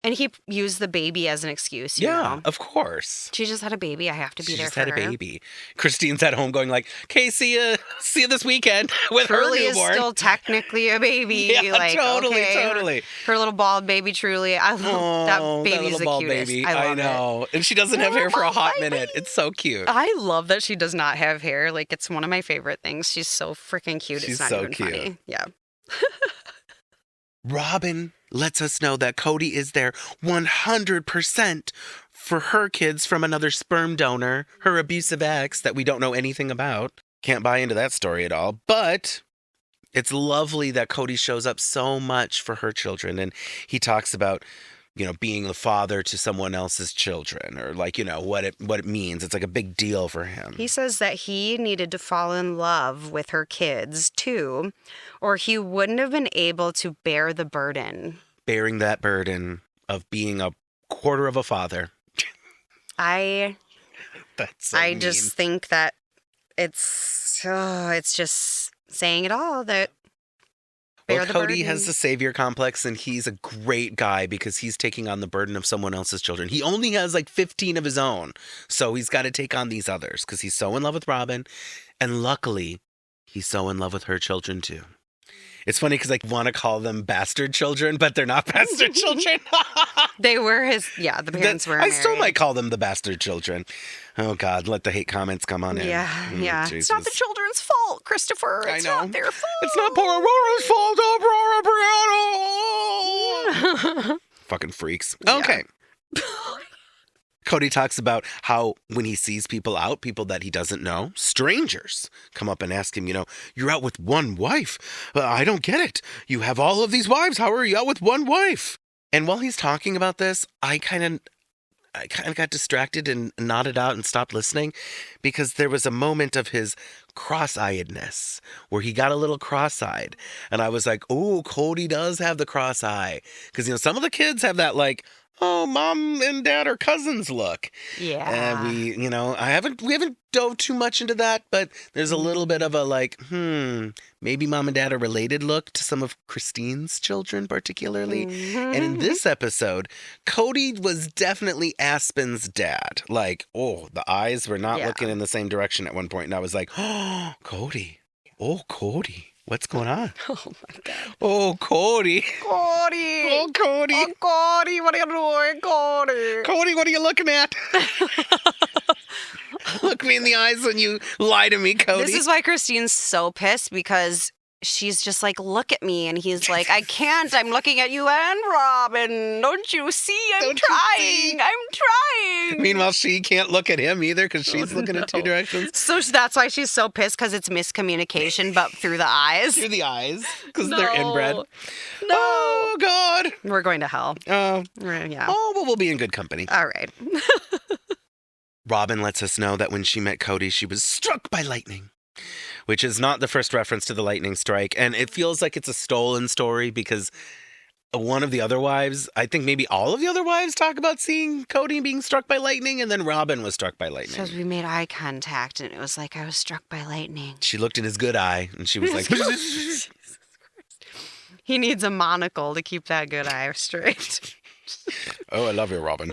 And he used the baby as an excuse, you know? Of course. She just had a baby. I have to be there for her. She just had a baby. Christine's at home going like, okay, see you this weekend with Truly her newborn. Is still technically a baby. Yeah, like, totally. Her little bald baby, Truly. I love that baby's the cutest. Baby. I know. And she doesn't have hair for a hot minute. It's so cute. I love that she does not have hair. Like, it's one of my favorite things. She's so freaking cute. She's it's not so even cute. Funny. Yeah. Robyn lets us know that Kody is there 100% for her kids from another sperm donor, her abusive ex that we don't know anything about. Can't buy into that story at all. But it's lovely that Kody shows up so much for her children. And he talks about, being the father to someone else's children, or what it means. It's like a big deal for him. He says that he needed to fall in love with her kids too, or he wouldn't have been able to bear the burden. Bearing that burden of being a quarter of a father. That's so I mean. just think that it's just saying it all, that Well, Kody has the savior complex, and he's a great guy because he's taking on the burden of someone else's children. He only has 15 of his own, so he's got to take on these others because he's so in love with Robyn, and luckily, he's so in love with her children too. It's funny because I want to call them bastard children, but they're not bastard children. They were the parents were I still married. might call them the bastard children. Oh, God, let the hate comments come on in. Yeah. Jesus. It's not the children's fault, Christopher. It's not their fault. It's not poor Aurora's fault. Aurora Brianna. Fucking freaks. Okay. Kody talks about how when he sees people that he doesn't know, strangers come up and ask him, you're out with one wife. I don't get it. You have all of these wives. How are you out with one wife? And while he's talking about this, I kind of got distracted and nodded out and stopped listening because there was a moment of his cross-eyedness where he got a little cross-eyed. And I was like, oh, Kody does have the cross-eye. Because, some of the kids have that oh, mom and dad are cousins look. Yeah. And we haven't dove too much into that, but there's a little bit of a maybe mom and dad are related look to some of Christine's children particularly. Mm-hmm. And in this episode, Kody was definitely Aspen's dad. The eyes were not looking in the same direction at one point. And I was like, oh, Kody. Oh, Kody. What's going on? Oh, my God. Oh, Kody. Kody. Oh, Kody. Oh, Kody. What are you doing, Kody? Kody, what are you looking at? Look me in the eyes when you lie to me, Kody. This is why Christine's so pissed, because she's just like, look at me. And he's like, I can't. I'm looking at you and Robyn. Don't you see? I'm trying. I'm trying. Meanwhile, she can't look at him either because she's looking in two directions. So that's why she's so pissed, because it's miscommunication, but through the eyes. Through the eyes, because they're inbred. No. Oh, God. We're going to hell. Oh. Yeah. Oh, well, we'll be in good company. All right. Robyn lets us know that when she met Kody, she was struck by lightning, which is not the first reference to the lightning strike. And it feels like it's a stolen story because one of the other wives, I think maybe all of the other wives talk about seeing Kody being struck by lightning, and then Robyn was struck by lightning. Because we made eye contact, and it was like I was struck by lightning. She looked in his good eye, and she was like... He needs a monocle to keep that good eye straight. Oh, I love you, Robyn.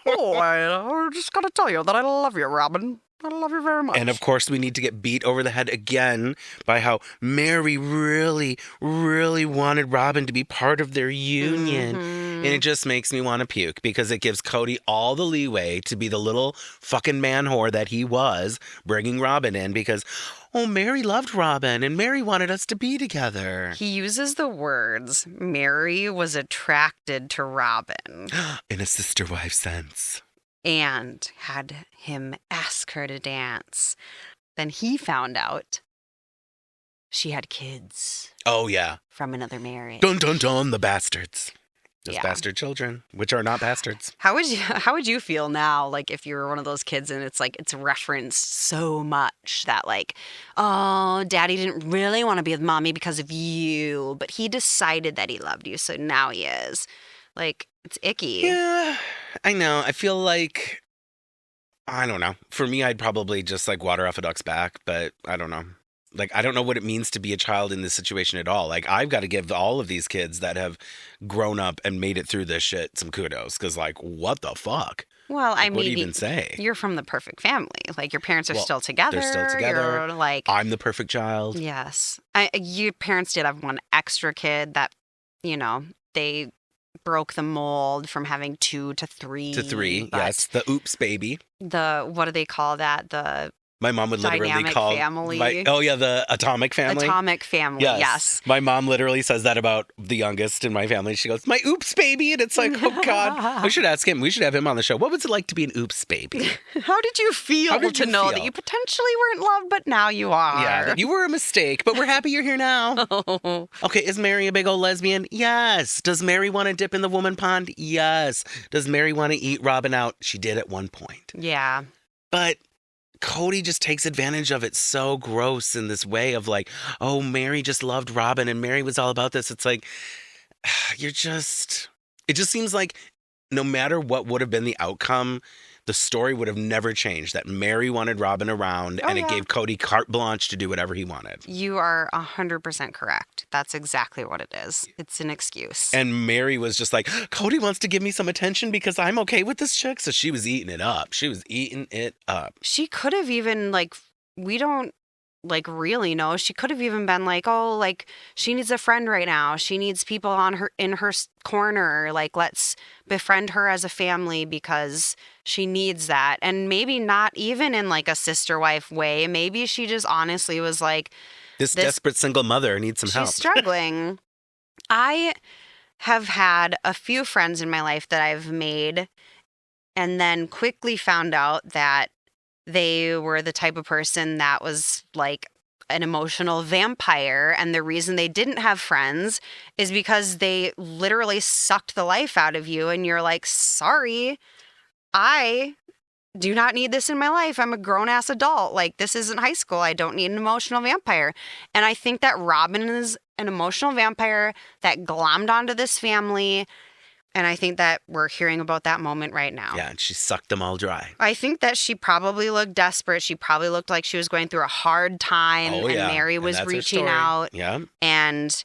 I just gotta tell you that I love you, Robyn. I love you very much. And of course, we need to get beat over the head again by how Meri really, really wanted Robyn to be part of their union. And it just makes me want to puke because it gives Kody all the leeway to be the little fucking man whore that he was, bringing Robyn in because, oh, Meri loved Robyn and Meri wanted us to be together. He uses the words, Meri was attracted to Robyn. In a sister-wife sense. And had him ask her to dance. Then he found out she had kids. Oh, yeah. From another marriage. Dun, dun, dun, the bastards. Those Yeah. bastard children, which are not bastards. How would you feel now, like, if you were one of those kids and it's like it's referenced so much that, like, oh, daddy didn't really want to be with mommy because of you, but he decided that he loved you, so now he is. Like, it's icky. Yeah, I know. I feel like, I don't know. For me, I'd probably just like water off a duck's back, but I don't know. Like, I don't know what it means to be a child in this situation at all. Like, I've got to give all of these kids that have grown up and made it through this shit some kudos. Because, like, what the fuck? Well, I mean, What do you even say? You're from the perfect family. Like, your parents are Well, still together. they're still together. You're like, I'm the perfect child. yes. Your parents did have one extra kid that, they broke the mold from having 2 to 3. To 3, but yes. The oops baby. what do they call that? The My mom would literally Dynamic call family. The atomic family. Atomic family, yes. My mom literally says that about the youngest in my family. She goes, "My oops baby," and it's like, oh God, we should ask him. We should have him on the show. What was it like to be an oops baby? How did you feel to know that you potentially weren't loved, but now you are? Yeah, you were a mistake, but we're happy you're here now. Okay, is Meri a big old lesbian? Yes. Does Meri want to dip in the woman pond? Yes. Does Meri want to eat Robyn out? She did at one point. Yeah. But Kody just takes advantage of it so gross in this way of like, oh, Meri just loved Robyn and Meri was all about this. It's like, it just seems like no matter what would have been the outcome, the story would have never changed. That Meri wanted Robyn around and it gave Kody carte blanche to do whatever he wanted. You are 100% correct. That's exactly what it is. It's an excuse. And Meri was just like, Kody wants to give me some attention because I'm okay with this chick. So she was eating it up. She could have even we don't really know. She could have even been like, oh, she needs a friend right now. She needs people in her corner. Let's befriend her as a family because she needs that. And maybe not even in a sister wife way. Maybe she just honestly was like, this desperate single mother needs some help. She's struggling. I have had a few friends in my life that I've made and then quickly found out that they were the type of person that was an emotional vampire. And the reason they didn't have friends is because they literally sucked the life out of you. And you're like, sorry, I do not need this in my life. I'm a grown-ass adult. This isn't high school. I don't need an emotional vampire. And I think that Robyn is an emotional vampire that glommed onto this family. And I think that we're hearing about that moment right now. Yeah, and she sucked them all dry. I think that she probably looked desperate. She probably looked like she was going through a hard time. Oh, yeah. And Meri was reaching out. Yeah. And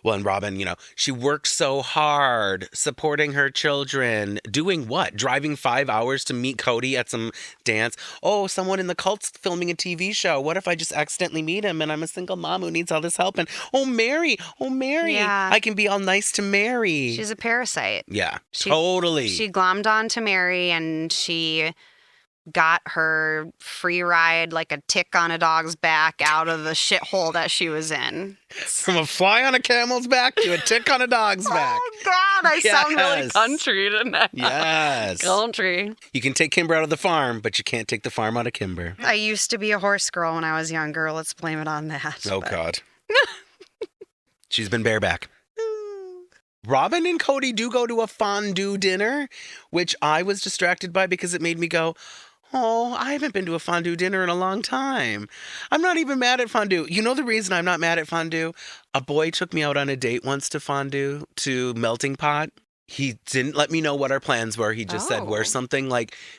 well, and Robyn, she worked so hard supporting her children. Doing what? Driving 5 hours to meet Kody at some dance. Oh, someone in the cult's filming a TV show. What if I just accidentally meet him and I'm a single mom who needs all this help? And Meri, yeah. I can be all nice to Meri. She's a parasite. Yeah, totally. She glommed on to Meri and she got her free ride like a tick on a dog's back out of the shithole that she was in. From a fly on a camel's back to a tick on a dog's back. Oh, God, I sound really country, didn't I? Yes. Country. You can take Kimber out of the farm, but you can't take the farm out of Kimber. I used to be a horse girl when I was younger. Let's blame it on that. Oh, God. She's been bareback. Robyn and Kody do go to a fondue dinner, which I was distracted by because it made me go, oh, I haven't been to a fondue dinner in a long time. I'm not even mad at fondue. You know the reason I'm not mad at fondue? A boy took me out on a date once to fondue, to Melting Pot. He didn't let me know what our plans were. He just said, wear something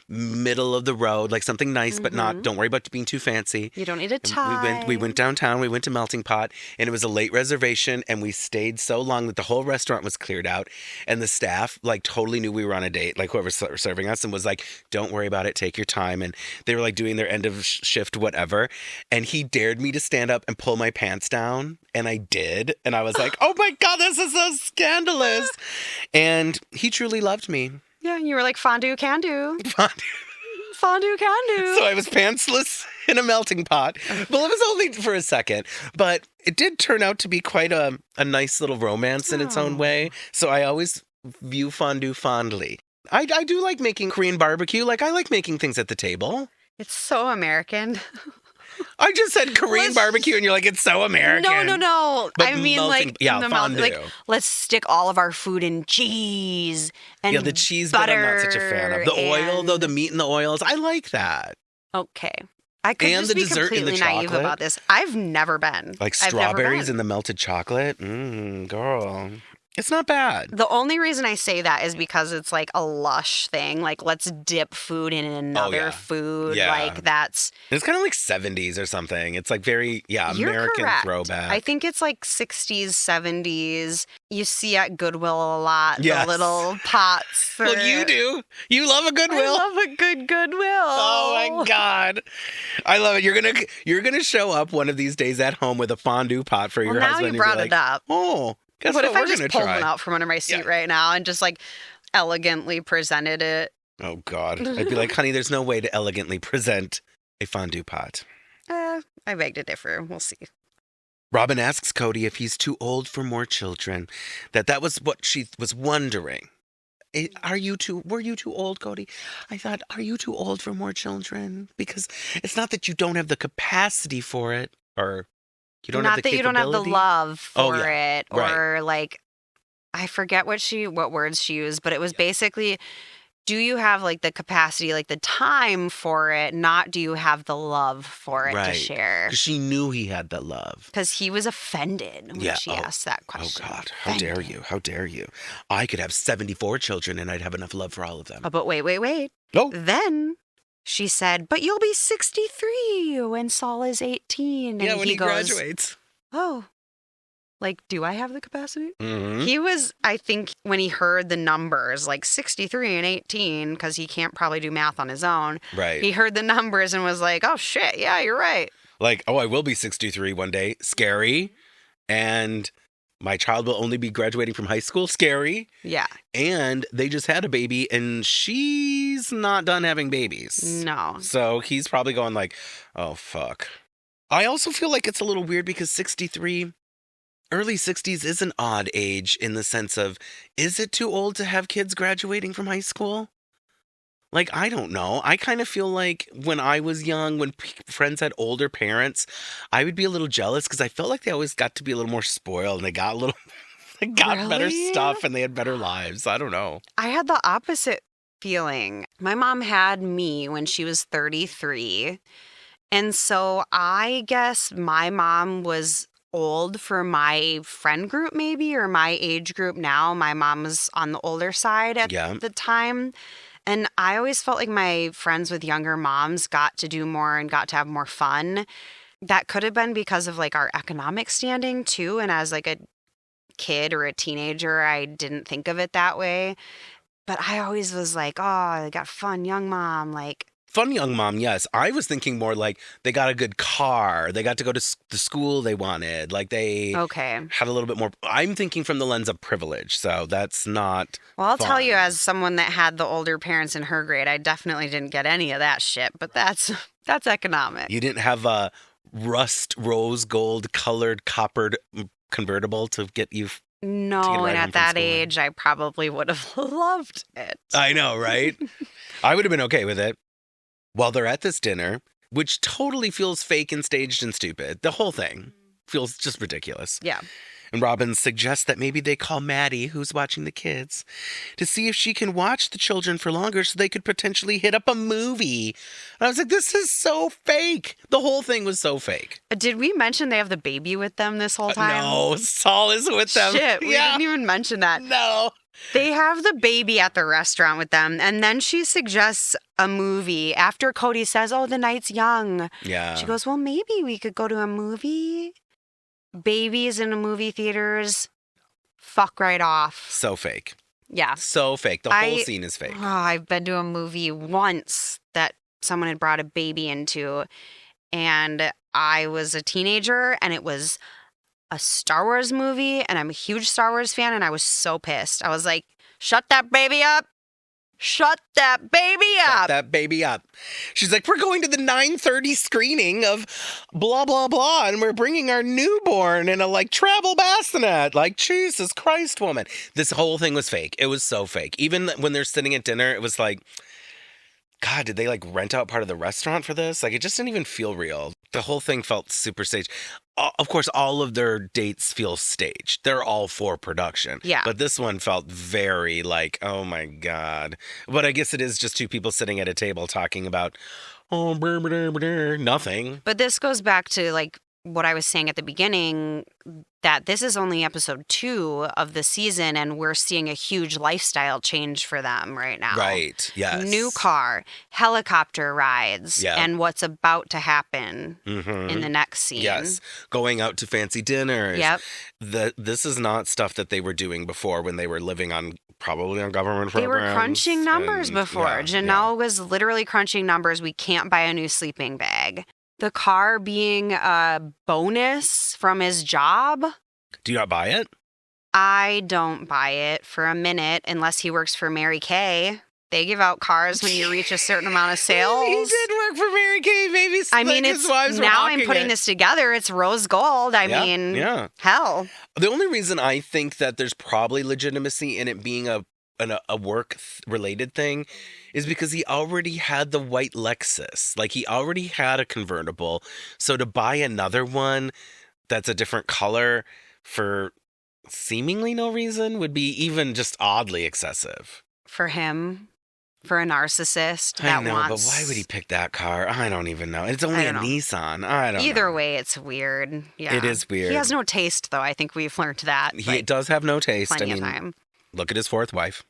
middle of the road, something nice, but don't worry about being too fancy. You don't need a tie. We went downtown. We went to Melting Pot, and it was a late reservation, and we stayed so long that the whole restaurant was cleared out, and the staff totally knew we were on a date, whoever was serving us, and was like, don't worry about it, take your time. And they were doing their end of shift, whatever, and he dared me to stand up and pull my pants down, and I did, and I was like, oh my God, this is so scandalous. And he truly loved me. Yeah, you were like, fondue can do. Fondue can do. So I was pantsless in a melting pot. Well, it was only for a second, but it did turn out to be quite a nice little romance in its own way. So I always view fondue fondly. I do like making Korean barbecue. I like making things at the table. It's so American. I just said Korean barbecue, and you're like, it's so American. No. But I mean, fondue. Let's stick all of our food in cheese and the cheese butter. But I'm not such a fan of. The oil, though, the meat and the oils, I like that. Okay. I could and just the be dessert completely in the naive chocolate. about this. I've never been. Strawberries in the melted chocolate. Girl. It's not bad. The only reason I say that is because it's a lush thing. Let's dip food in another food. Yeah. That's... It's kind of 70s or something. It's very, American throwback. I think it's 60s, 70s. You see at Goodwill a lot. Yes. The little pots. Well, you do. You love a Goodwill. I love a good Goodwill. Oh my God. I love it. You're gonna show up one of these days at home with a fondue pot for your husband. Now you brought it up. Oh. Guess what what if I we're just gonna pulled try? one out from under my seat right now and just elegantly presented it? Oh God. I'd be like, honey, there's no way to elegantly present a fondue pot. I beg to differ. We'll see. Robyn asks Kody if he's too old for more children. That was what she was wondering. Were you too old, Kody? I thought, are you too old for more children? Because it's not that you don't have the capacity for it, or you don't have the capability. Not that you don't have the love for it, or right. like, I forget what words she used, but it was basically, do you have like the capacity, like the time for it, not do you have the love for it to share? Because she knew he had the love. Because he was offended when she asked that question. Oh, God. How dare you? How dare you? I could have 74 children and I'd have enough love for all of them. Oh, but wait. Oh. Then she said, but you'll be 63 when Saul is 18. And when he graduates. Oh. Like, do I have the capacity? Mm-hmm. He was, I think, when he heard the numbers, like 63 and 18, because he can't probably do math on his own. Right. He heard the numbers and was like, oh, shit, yeah, you're right. Like, oh, I will be 63 one day. Scary. And my child will only be graduating from high school. Scary. Yeah. And they just had a baby, and she's not done having babies. No. So he's probably going like, oh, fuck. I also feel like it's a little weird because 63... Early 60s is an odd age in the sense of, is it too old to have kids graduating from high school? Like, I don't know. I kind of feel like when I was young, when friends had older parents, I would be a little jealous because I felt like they always got to be a little more spoiled and they got better stuff and they had better lives. I don't know. I had the opposite feeling. My mom had me when she was 33. And so I guess my mom was old for my friend group maybe, or my age group now. My mom was on the older side at the time. And I always felt like my friends with younger moms got to do more and got to have more fun. That could have been because of like our economic standing too. And as like a kid or a teenager, I didn't think of it that way. But I always was like, oh, I got fun young mom. Like, fun young mom, yes. I was thinking more like they got a good car. They got to go to the school they wanted. Like they had a little bit more. I'm thinking from the lens of privilege, so that's not Well, I'll fun. tell you, as someone that had the older parents in her grade, I definitely didn't get any of that shit, but that's economic. You didn't have a rust rose gold colored coppered convertible to get you... No, and at that age, I probably would have loved it. I know, right? I would have been okay with it. While they're at this dinner, which totally feels fake and staged and stupid. The whole thing feels just ridiculous. Yeah. And Robyn suggests that maybe they call Maddie, who's watching the kids, to see if she can watch the children for longer so they could potentially hit up a movie. And I was like, this is so fake. The whole thing was so fake. Did we mention they have the baby with them this whole time? No, Saul is with them. Shit, we didn't even mention that. No. They have the baby at the restaurant with them, and then she suggests a movie after Kody says, oh, the night's young. Yeah. She goes, well, maybe we could go to a movie. Babies in the movie theaters, fuck right off. So fake. Yeah. So fake. The whole scene is fake. Oh, I've been to a movie once that someone had brought a baby into, and I was a teenager, and it was a Star Wars movie, and I'm a huge Star Wars fan, and I was so pissed. I was like, shut that baby up. Shut that baby up. Shut that baby up. She's like, we're going to the 9:30 screening of blah, blah, blah, and we're bringing our newborn in a, like, travel bassinet. Like, Jesus Christ, woman. This whole thing was fake. It was so fake. Even when they're sitting at dinner, it was like, God, did they, like, rent out part of the restaurant for this? Like, it just didn't even feel real. The whole thing felt super staged. Of course, all of their dates feel staged. They're all for production. Yeah. But this one felt very like, oh my God. But I guess it is just two people sitting at a table talking about, nothing. But this goes back to, like, what I was saying at the beginning, that this is only episode 2 of the season, and we're seeing a huge lifestyle change for them right now. Right, yes. New car, helicopter rides, and what's about to happen in the next scene. Yes, going out to fancy dinners. Yep. This is not stuff that they were doing before when they were living on, probably on government programs. They were crunching numbers before. Yeah, Janelle was literally crunching numbers. We can't buy a new sleeping bag. The car being a bonus from his job. Do you not buy it? I don't buy it for a minute unless he works for Mary Kay. They give out cars when you reach a certain amount of sales. He did work for Mary Kay. Maybe I mean, his wives were now I'm hawking putting it. this together. It's rose gold. I mean, hell. The only reason I think that there's probably legitimacy in it being a work-related thing is because he already had the white Lexus. Like, he already had a convertible. So to buy another one that's a different color for seemingly no reason would be even just oddly excessive. For him, for a narcissist that I know, wants... but why would he pick that car? I don't even know. It's only a Nissan. I don't know. Either way, it's weird. Yeah. It is weird. He has no taste, though. I think we've learned that. He does have no taste. Plenty of time. Look at his fourth wife.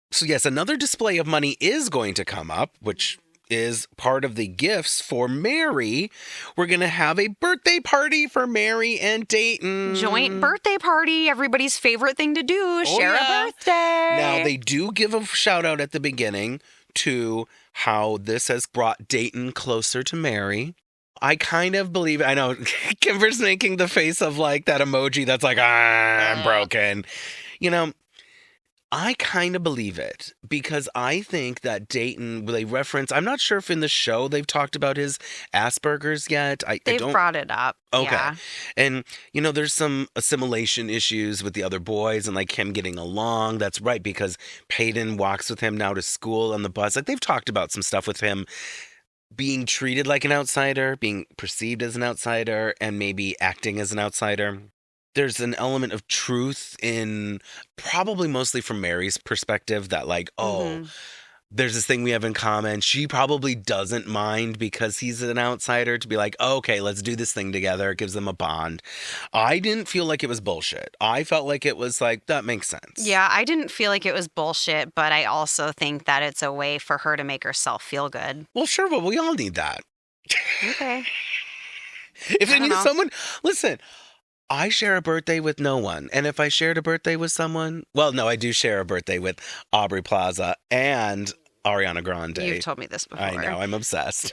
So yes, another display of money is going to come up, which is part of the gifts for Meri. We're going to have a birthday party for Meri and Dayton. Joint birthday party, everybody's favorite thing to do, share a birthday. Now, they do give a shout out at the beginning to how this has brought Dayton closer to Meri. I kind of believe, I know, Kimber's making the face of like that emoji that's like, I'm broken. You know, I kind of believe it because I think that Dayton, they reference, I'm not sure if in the show they've talked about his Asperger's yet. They've brought it up. Okay. Yeah. And, you know, there's some assimilation issues with the other boys and like him getting along. That's right, because Peyton walks with him now to school on the bus. Like they've talked about some stuff with him being treated like an outsider, being perceived as an outsider, and maybe acting as an outsider. There's an element of truth in probably mostly from Meri's perspective that like, there's this thing we have in common. She probably doesn't mind because he's an outsider to be like, okay, let's do this thing together. It gives them a bond. I didn't feel like it was bullshit. I felt like it was like, that makes sense. Yeah, I didn't feel like it was bullshit, but I also think that it's a way for her to make herself feel good. Well, sure, but we all need that. Okay. If they need someone, listen, I share a birthday with no one. And if I shared a birthday with someone, well, no, I do share a birthday with Aubrey Plaza and Ariana Grande. You've told me this before. I know, I'm obsessed.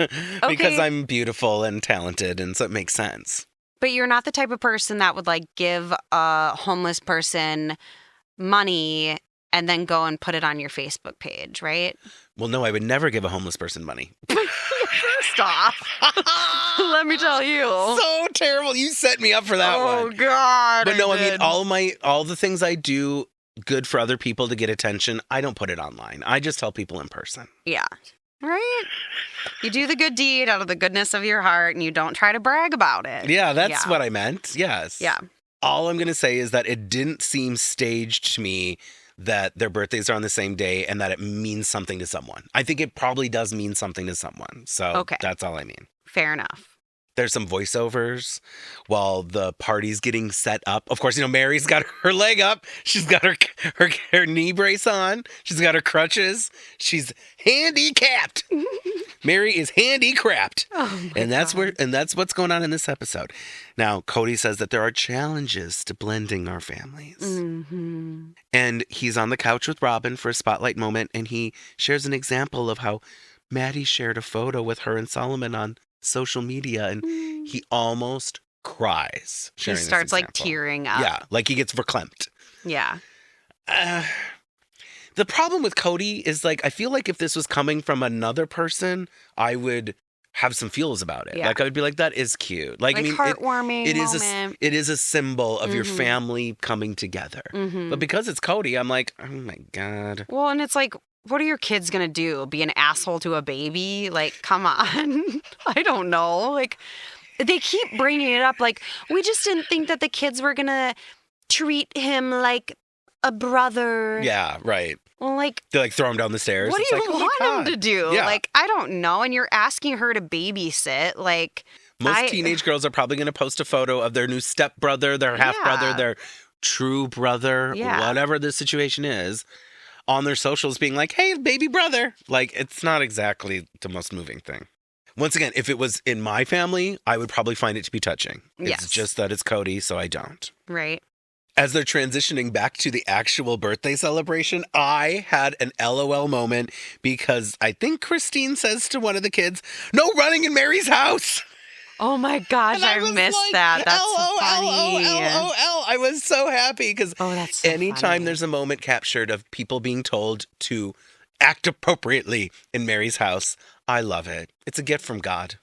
Because I'm beautiful and talented, and so it makes sense. But you're not the type of person that would like give a homeless person money and then go and put it on your Facebook page, right? Well, no, I would never give a homeless person money. First off, let me tell you. So terrible. You set me up for that one. Oh, God. But no, I mean, all the things I do good for other people to get attention, I don't put it online. I just tell people in person. Yeah. Right? You do the good deed out of the goodness of your heart and you don't try to brag about it. Yeah, that's what I meant. Yes. Yeah. All I'm going to say is that it didn't seem staged to me that their birthdays are on the same day and that it means something to someone. I think it probably does mean something to someone. So that's all I mean. Fair enough. There's some voiceovers while the party's getting set up. Of course, you know, Meri's got her leg up. She's got her knee brace on. She's got her crutches. She's handicapped. Meri is handicapped. Oh and that's what's going on in this episode. Now, Kody says that there are challenges to blending our families. Mm-hmm. And he's on the couch with Robyn for a spotlight moment, and he shares an example of how Maddie shared a photo with her and Solomon on social media, and he almost cries. He starts like tearing up. Yeah, like he gets verklempt. Yeah. The problem with Kody is like, I feel like if this was coming from another person, I would have some feels about it. Yeah. Like I would be like, that is cute. Like I mean, heartwarming moment. It is a symbol of your family coming together. Mm-hmm. But because it's Kody, I'm like, oh my God. Well, and it's like, what are your kids going to do? Be an asshole to a baby? Like, come on. I don't know. Like, they keep bringing it up. Like, we just didn't think that the kids were going to treat him like a brother. Yeah, right. Well, like... They like throw him down the stairs. What do you want him to do? Yeah. Like, I don't know. And you're asking her to babysit. Like... Most teenage girls are probably going to post a photo of their new stepbrother, their half-brother, their true brother, whatever the situation is, on their socials being like, hey, baby brother. Like, it's not exactly the most moving thing. Once again, if it was in my family, I would probably find it to be touching. It's just that it's Kody, so I don't. Right. As they're transitioning back to the actual birthday celebration, I had an LOL moment because I think Christine says to one of the kids, no running in Meri's house. Oh my gosh, And I was missed like, that. That's funny. LOL. I was so happy because that's so anytime funny. there's a moment captured of people being told to act appropriately in Meri's house, I love it. It's a gift from God.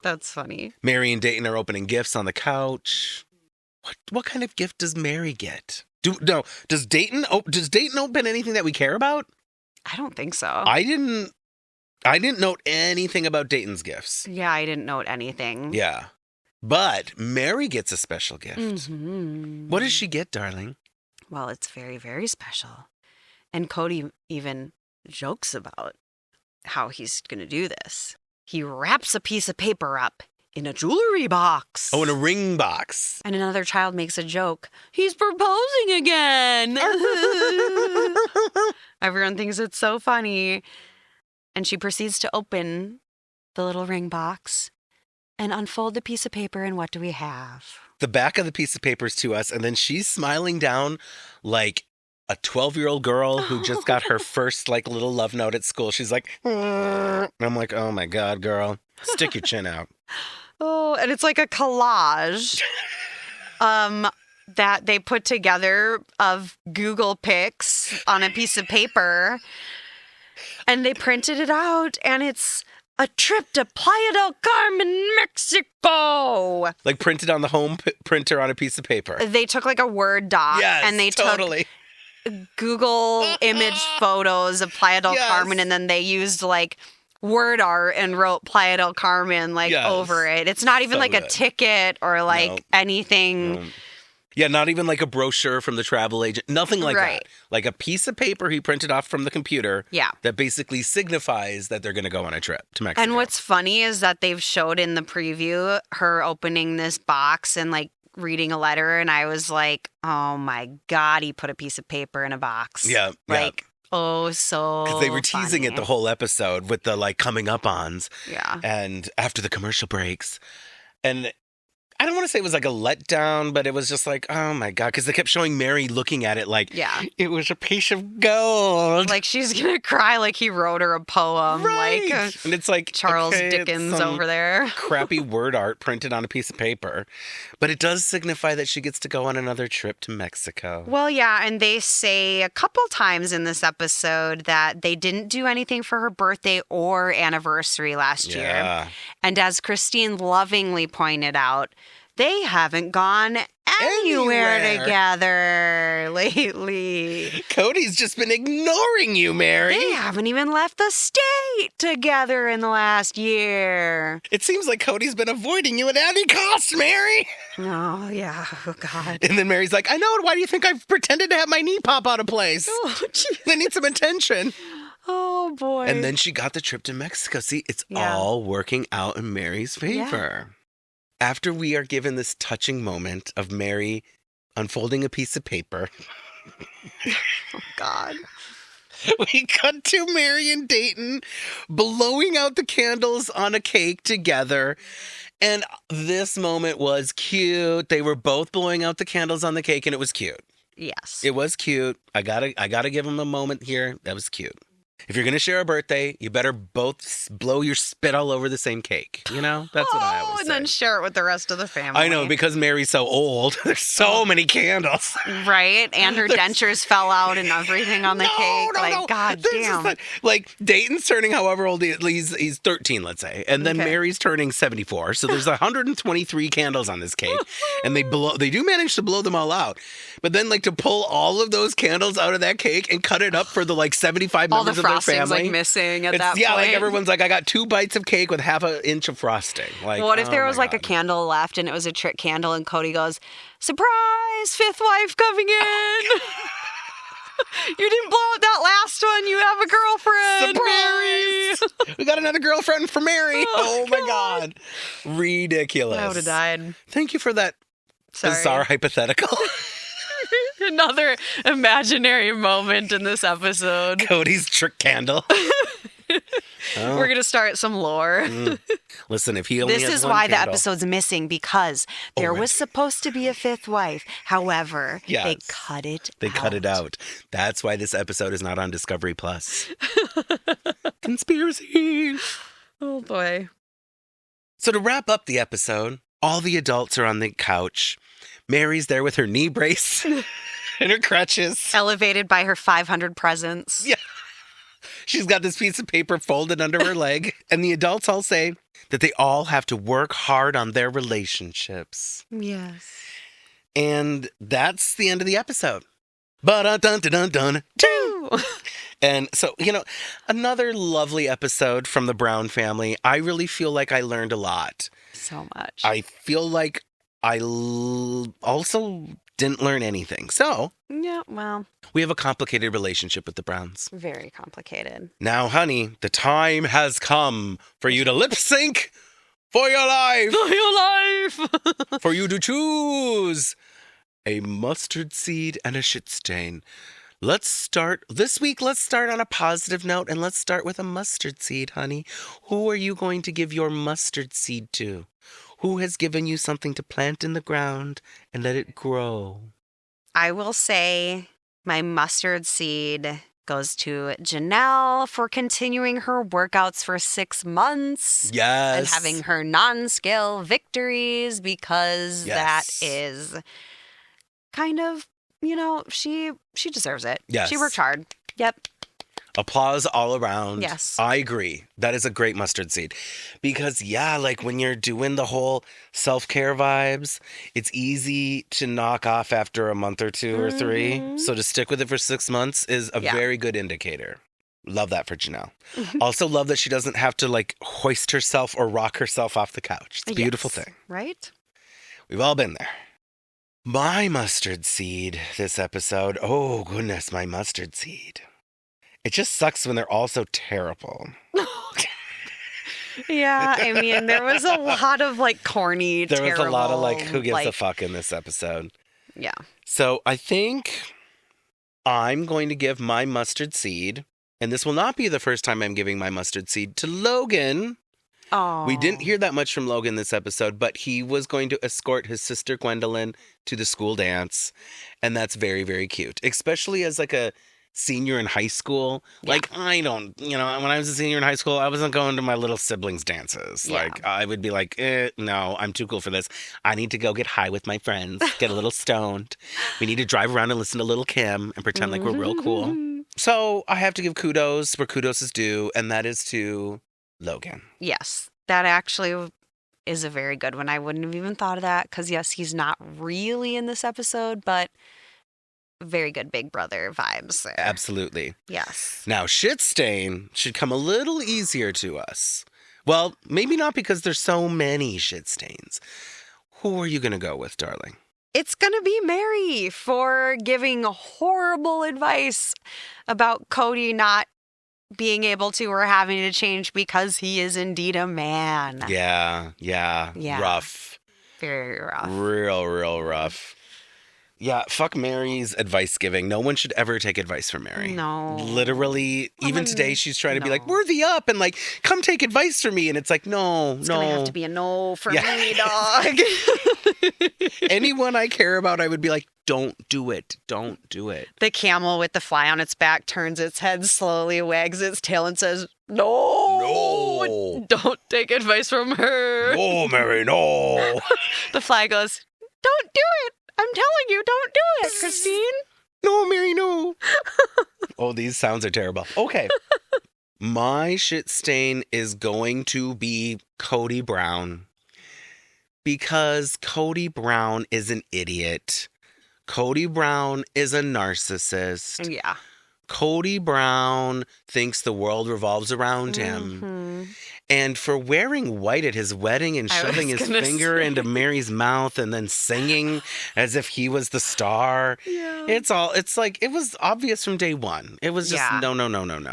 That's funny. Meri and Dayton are opening gifts on the couch. What kind of gift does Meri get? Does Dayton open anything that we care about? I don't think so. I didn't note anything about Dayton's gifts. Yeah, I didn't note anything. Yeah. But Meri gets a special gift. Mm-hmm. What does she get, darling? Well, it's very, very special. And Kody even jokes about how he's going to do this. He wraps a piece of paper up in a jewelry box. Oh, in a ring box. And another child makes a joke. He's proposing again. Everyone thinks it's so funny. And she proceeds to open the little ring box and unfold the piece of paper. And what do we have? The back of the piece of paper is to us, and then she's smiling down like a 12-year-old girl who just got her first like little love note at school. She's like, and I'm like, oh my God, girl, stick your chin out. Oh, and it's like a collage that they put together of Google pics on a piece of paper. And they printed it out, and it's a trip to Playa del Carmen, Mexico. Like printed on the home printer on a piece of paper. They took like a Word doc, Yes, and they totally. took Google image photos of Playa del Yes. Carmen, and then they used like word art and wrote Playa del Carmen like Yes. over it. It's not even So like a good. ticket or like No. anything. No. Yeah, not even like a brochure from the travel agent. Nothing like Right. that. Like a piece of paper he printed off from the computer. Yeah. That basically signifies that they're going to go on a trip to Mexico. And what's funny is that they've showed in the preview her opening this box and like reading a letter, and I was like, oh my God, he put a piece of paper in a box. Yeah, Like, oh, so because they were teasing it funny. the whole episode with the like coming up ons. Yeah. And after the commercial breaks. And I don't want to say it was like a letdown, but it was just like, oh my God, because they kept showing Meri looking at it like, Yeah. it was a piece of gold. Like she's going to cry like he wrote her a poem. Right. Like And it's like Charles okay, it's Dickens some over there. crappy word art printed on a piece of paper. But it does signify that she gets to go on another trip to Mexico. Well, yeah, and they say a couple times in this episode that they didn't do anything for her birthday or anniversary last year. Yeah. And as Christine lovingly pointed out, they haven't gone anywhere Anywhere. together lately. Kody's just been ignoring you, Meri. They haven't even left the state together in the last year. It seems like Kody's been avoiding you at any cost, Meri. Oh, yeah. Oh, God. And then Mary's like, I know. Why do you think I've pretended to have my knee pop out of place? Oh, geez. They need some attention. Oh, boy. And then she got the trip to Mexico. See, it's Yeah. all working out in Mary's favor. After we are given this touching moment of Meri unfolding a piece of paper, Oh, God. we cut to Meri and Dayton blowing out the candles on a cake together. And this moment was cute. They were both blowing out the candles on the cake, and it was cute. Yes. It was cute. I gotta give them a moment here. That was cute. If you're gonna share a birthday, you better both blow your spit all over the same cake. You know, that's what I always and say. then share it with the rest of the family. I know, because Mary's so old. There's so many candles. Right? And her dentures fell out and everything on the cake. Like, God There's damn. just like Dayton's turning however old he's 13, let's say. And then Okay. Mary's turning 74. So there's 123 candles on this cake. And they do manage to blow them all out. But then like to pull all of those candles out of that cake and cut it up for the like 75 All the members of their frosting's family. like missing at that Yeah, point. like everyone's like, I got 2 bites of cake with half an inch of frosting. Like, What if oh there my was like a God. candle left and it was a trick candle and Kody goes, surprise, fifth wife coming in. You didn't blow out that last one. You have a girlfriend. Meri." Surprise! We got another girlfriend for Meri. Oh my God. Ridiculous. I would have died. Thank you for that Sorry. bizarre hypothetical. Another imaginary moment in this episode. Kody's trick candle. We're going to start some lore. Listen, if he only This has is one why the candle- episode's missing, because there was supposed to be a fifth wife. However, they Yes. cut it They cut it out. That's why this episode is not on Discovery Plus. Conspiracy. Oh, boy. So to wrap up the episode, all the adults are on the couch. Meri's there with her knee brace and her crutches. Elevated by her 500 presents. Yeah. She's got this piece of paper folded under her leg. And the adults all say that they all have to work hard on their relationships. Yes. And that's the end of the episode. Ba-dun-dun-dun-dun-dun. And so, another lovely episode from the Brown family. I really feel like I learned a lot. So much. I feel like I also didn't learn anything. So, yeah, well, we have a complicated relationship with the Browns. very complicated. Now, honey, the time has come for you to lip sync for your life. For your life. For you to choose a mustard seed and a shit stain. This week, let's start on a positive note, and let's start with a mustard seed, honey. Who are you going to give your mustard seed to? Who has given you something to plant in the ground and let it grow? I will say my mustard seed goes to Janelle for continuing her workouts for 6 months. Yes. And having her non-scale victories, because that is kind of, she deserves it. Yes. She worked hard. Yep. Applause all around. Yes. I agree. That is a great mustard seed. Because, when you're doing the whole self-care vibes, it's easy to knock off after a month or 2 or 3. So to stick with it for 6 months is a very good indicator. Love that for Janelle. Also love that she doesn't have to, hoist herself or rock herself off the couch. It's a beautiful thing. Right? We've all been there. My mustard seed this episode. Oh, goodness, my mustard seed. It just sucks when they're all so terrible. Yeah, I mean, there was a lot of corny, There was terrible, a lot of who gives a fuck in this episode. Yeah. So I think I'm going to give my mustard seed, and this will not be the first time I'm giving my mustard seed, to Logan. Oh. We didn't hear that much from Logan this episode, but he was going to escort his sister Gwendolyn to the school dance, and that's very, very cute, especially as a senior in high school. Yeah. I don't, when I was a senior in high school, I wasn't going to my little siblings' dances. Yeah. I would be no, I'm too cool for this. I need to go get high with my friends, get a little stoned. We need to drive around and listen to Little Kim and pretend like we're real cool. So I have to give kudos where kudos is due, and that is to Logan. Yes, that actually is a very good one. I wouldn't have even thought of that because, yes, he's not really in this episode, but very good Big Brother vibes there. Absolutely. Yes. Now, shit stain should come a little easier to us. Well, maybe not because there's so many shit stains. Who are you going to go with, darling? It's going to be Meri for giving horrible advice about Kody not being able to or having to change because he is indeed a man. Yeah. Rough. Very rough. Real rough. Yeah, fuck Meri's advice giving. No one should ever take advice from Meri. No. Literally, even today, she's trying to be worthy up and come take advice from me. And it's no. It's going to have to be a no for me, dog. Anyone I care about, I would be don't do it. Don't do it. The camel with the fly on its back turns its head slowly, wags its tail, and says, No. Don't take advice from her. No, Meri, no. The fly goes, Don't do it. I'm telling you, don't do it, Christine. No, Meri, no. Oh, these sounds are terrible. Okay. My shit stain is going to be Kody Brown. Because Kody Brown is an idiot. Kody Brown is a narcissist. Yeah. Kody Brown thinks the world revolves around him. And for wearing white at his wedding and shoving his finger into Meri's mouth and then singing as if he was the star. Yeah. It was obvious from day one. It was just no.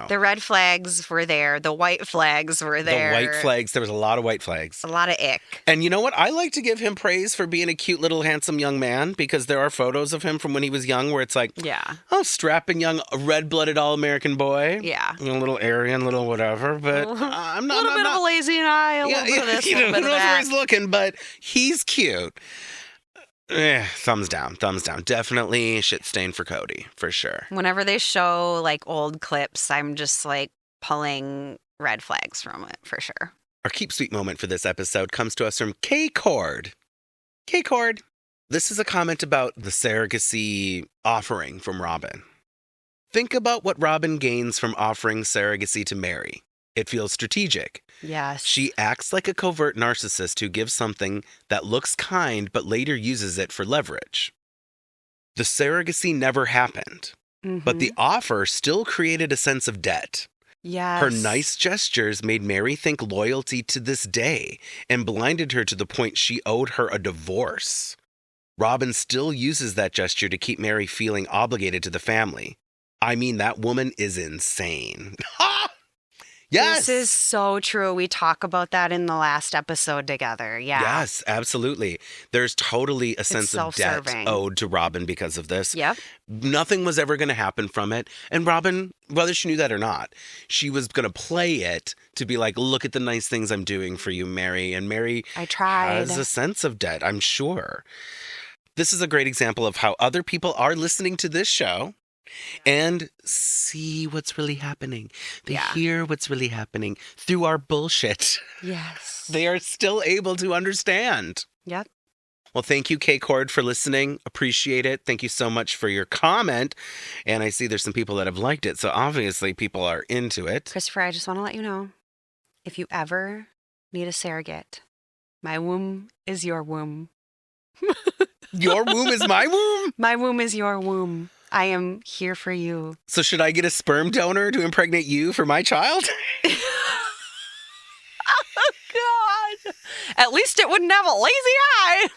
The red flags were there. The white flags were there. The white flags. There was a lot of white flags. A lot of ick. And you know what? I like to give him praise for being a cute little handsome young man because there are photos of him from when he was young where it's strapping young red-blooded all-American boy. Yeah. A little Aryan, little whatever. But I'm not. A little bit of a lazy eye, a little bit of this, a little bit of who knows that. where he's looking, but he's cute. Thumbs down. Definitely shit stain for Kody, for sure. Whenever they show old clips, I'm just pulling red flags from it for sure. Our Keep Sweet moment for this episode comes to us from K-Cord. K-Cord, this is a comment about the surrogacy offering from Robyn. Think about what Robyn gains from offering surrogacy to Meri. It feels strategic. Yes. She acts like a covert narcissist who gives something that looks kind but later uses it for leverage. The surrogacy never happened, but the offer still created a sense of debt. Yes. Her nice gestures made Meri think loyalty to this day and blinded her to the point she owed her a divorce. Robyn still uses that gesture to keep Meri feeling obligated to the family. I mean, that woman is insane. Yes. This is so true. We talk about that in the last episode together. Yeah. Yes, absolutely. There's totally a sense of debt owed to Robyn because of this. Yep. Nothing was ever going to happen from it. And Robyn, whether she knew that or not, she was going to play it to be like, look at the nice things I'm doing for you, Meri. And Meri I tried. has a sense of debt, I'm sure. This is a great example of how other people are listening to this show and see what's really happening. They hear what's really happening through our bullshit. Yes. They are still able to understand. Yep. Well, thank you, K-Cord, for listening. Appreciate it. Thank you so much for your comment. And I see there's some people that have liked it, so obviously people are into it. Christopher, I just want to let you know, if you ever need a surrogate, my womb is your womb. Your womb is my womb? My womb is your womb. I am here for you. So should I get a sperm donor to impregnate you for my child? Oh, God. At least it wouldn't have a lazy eye.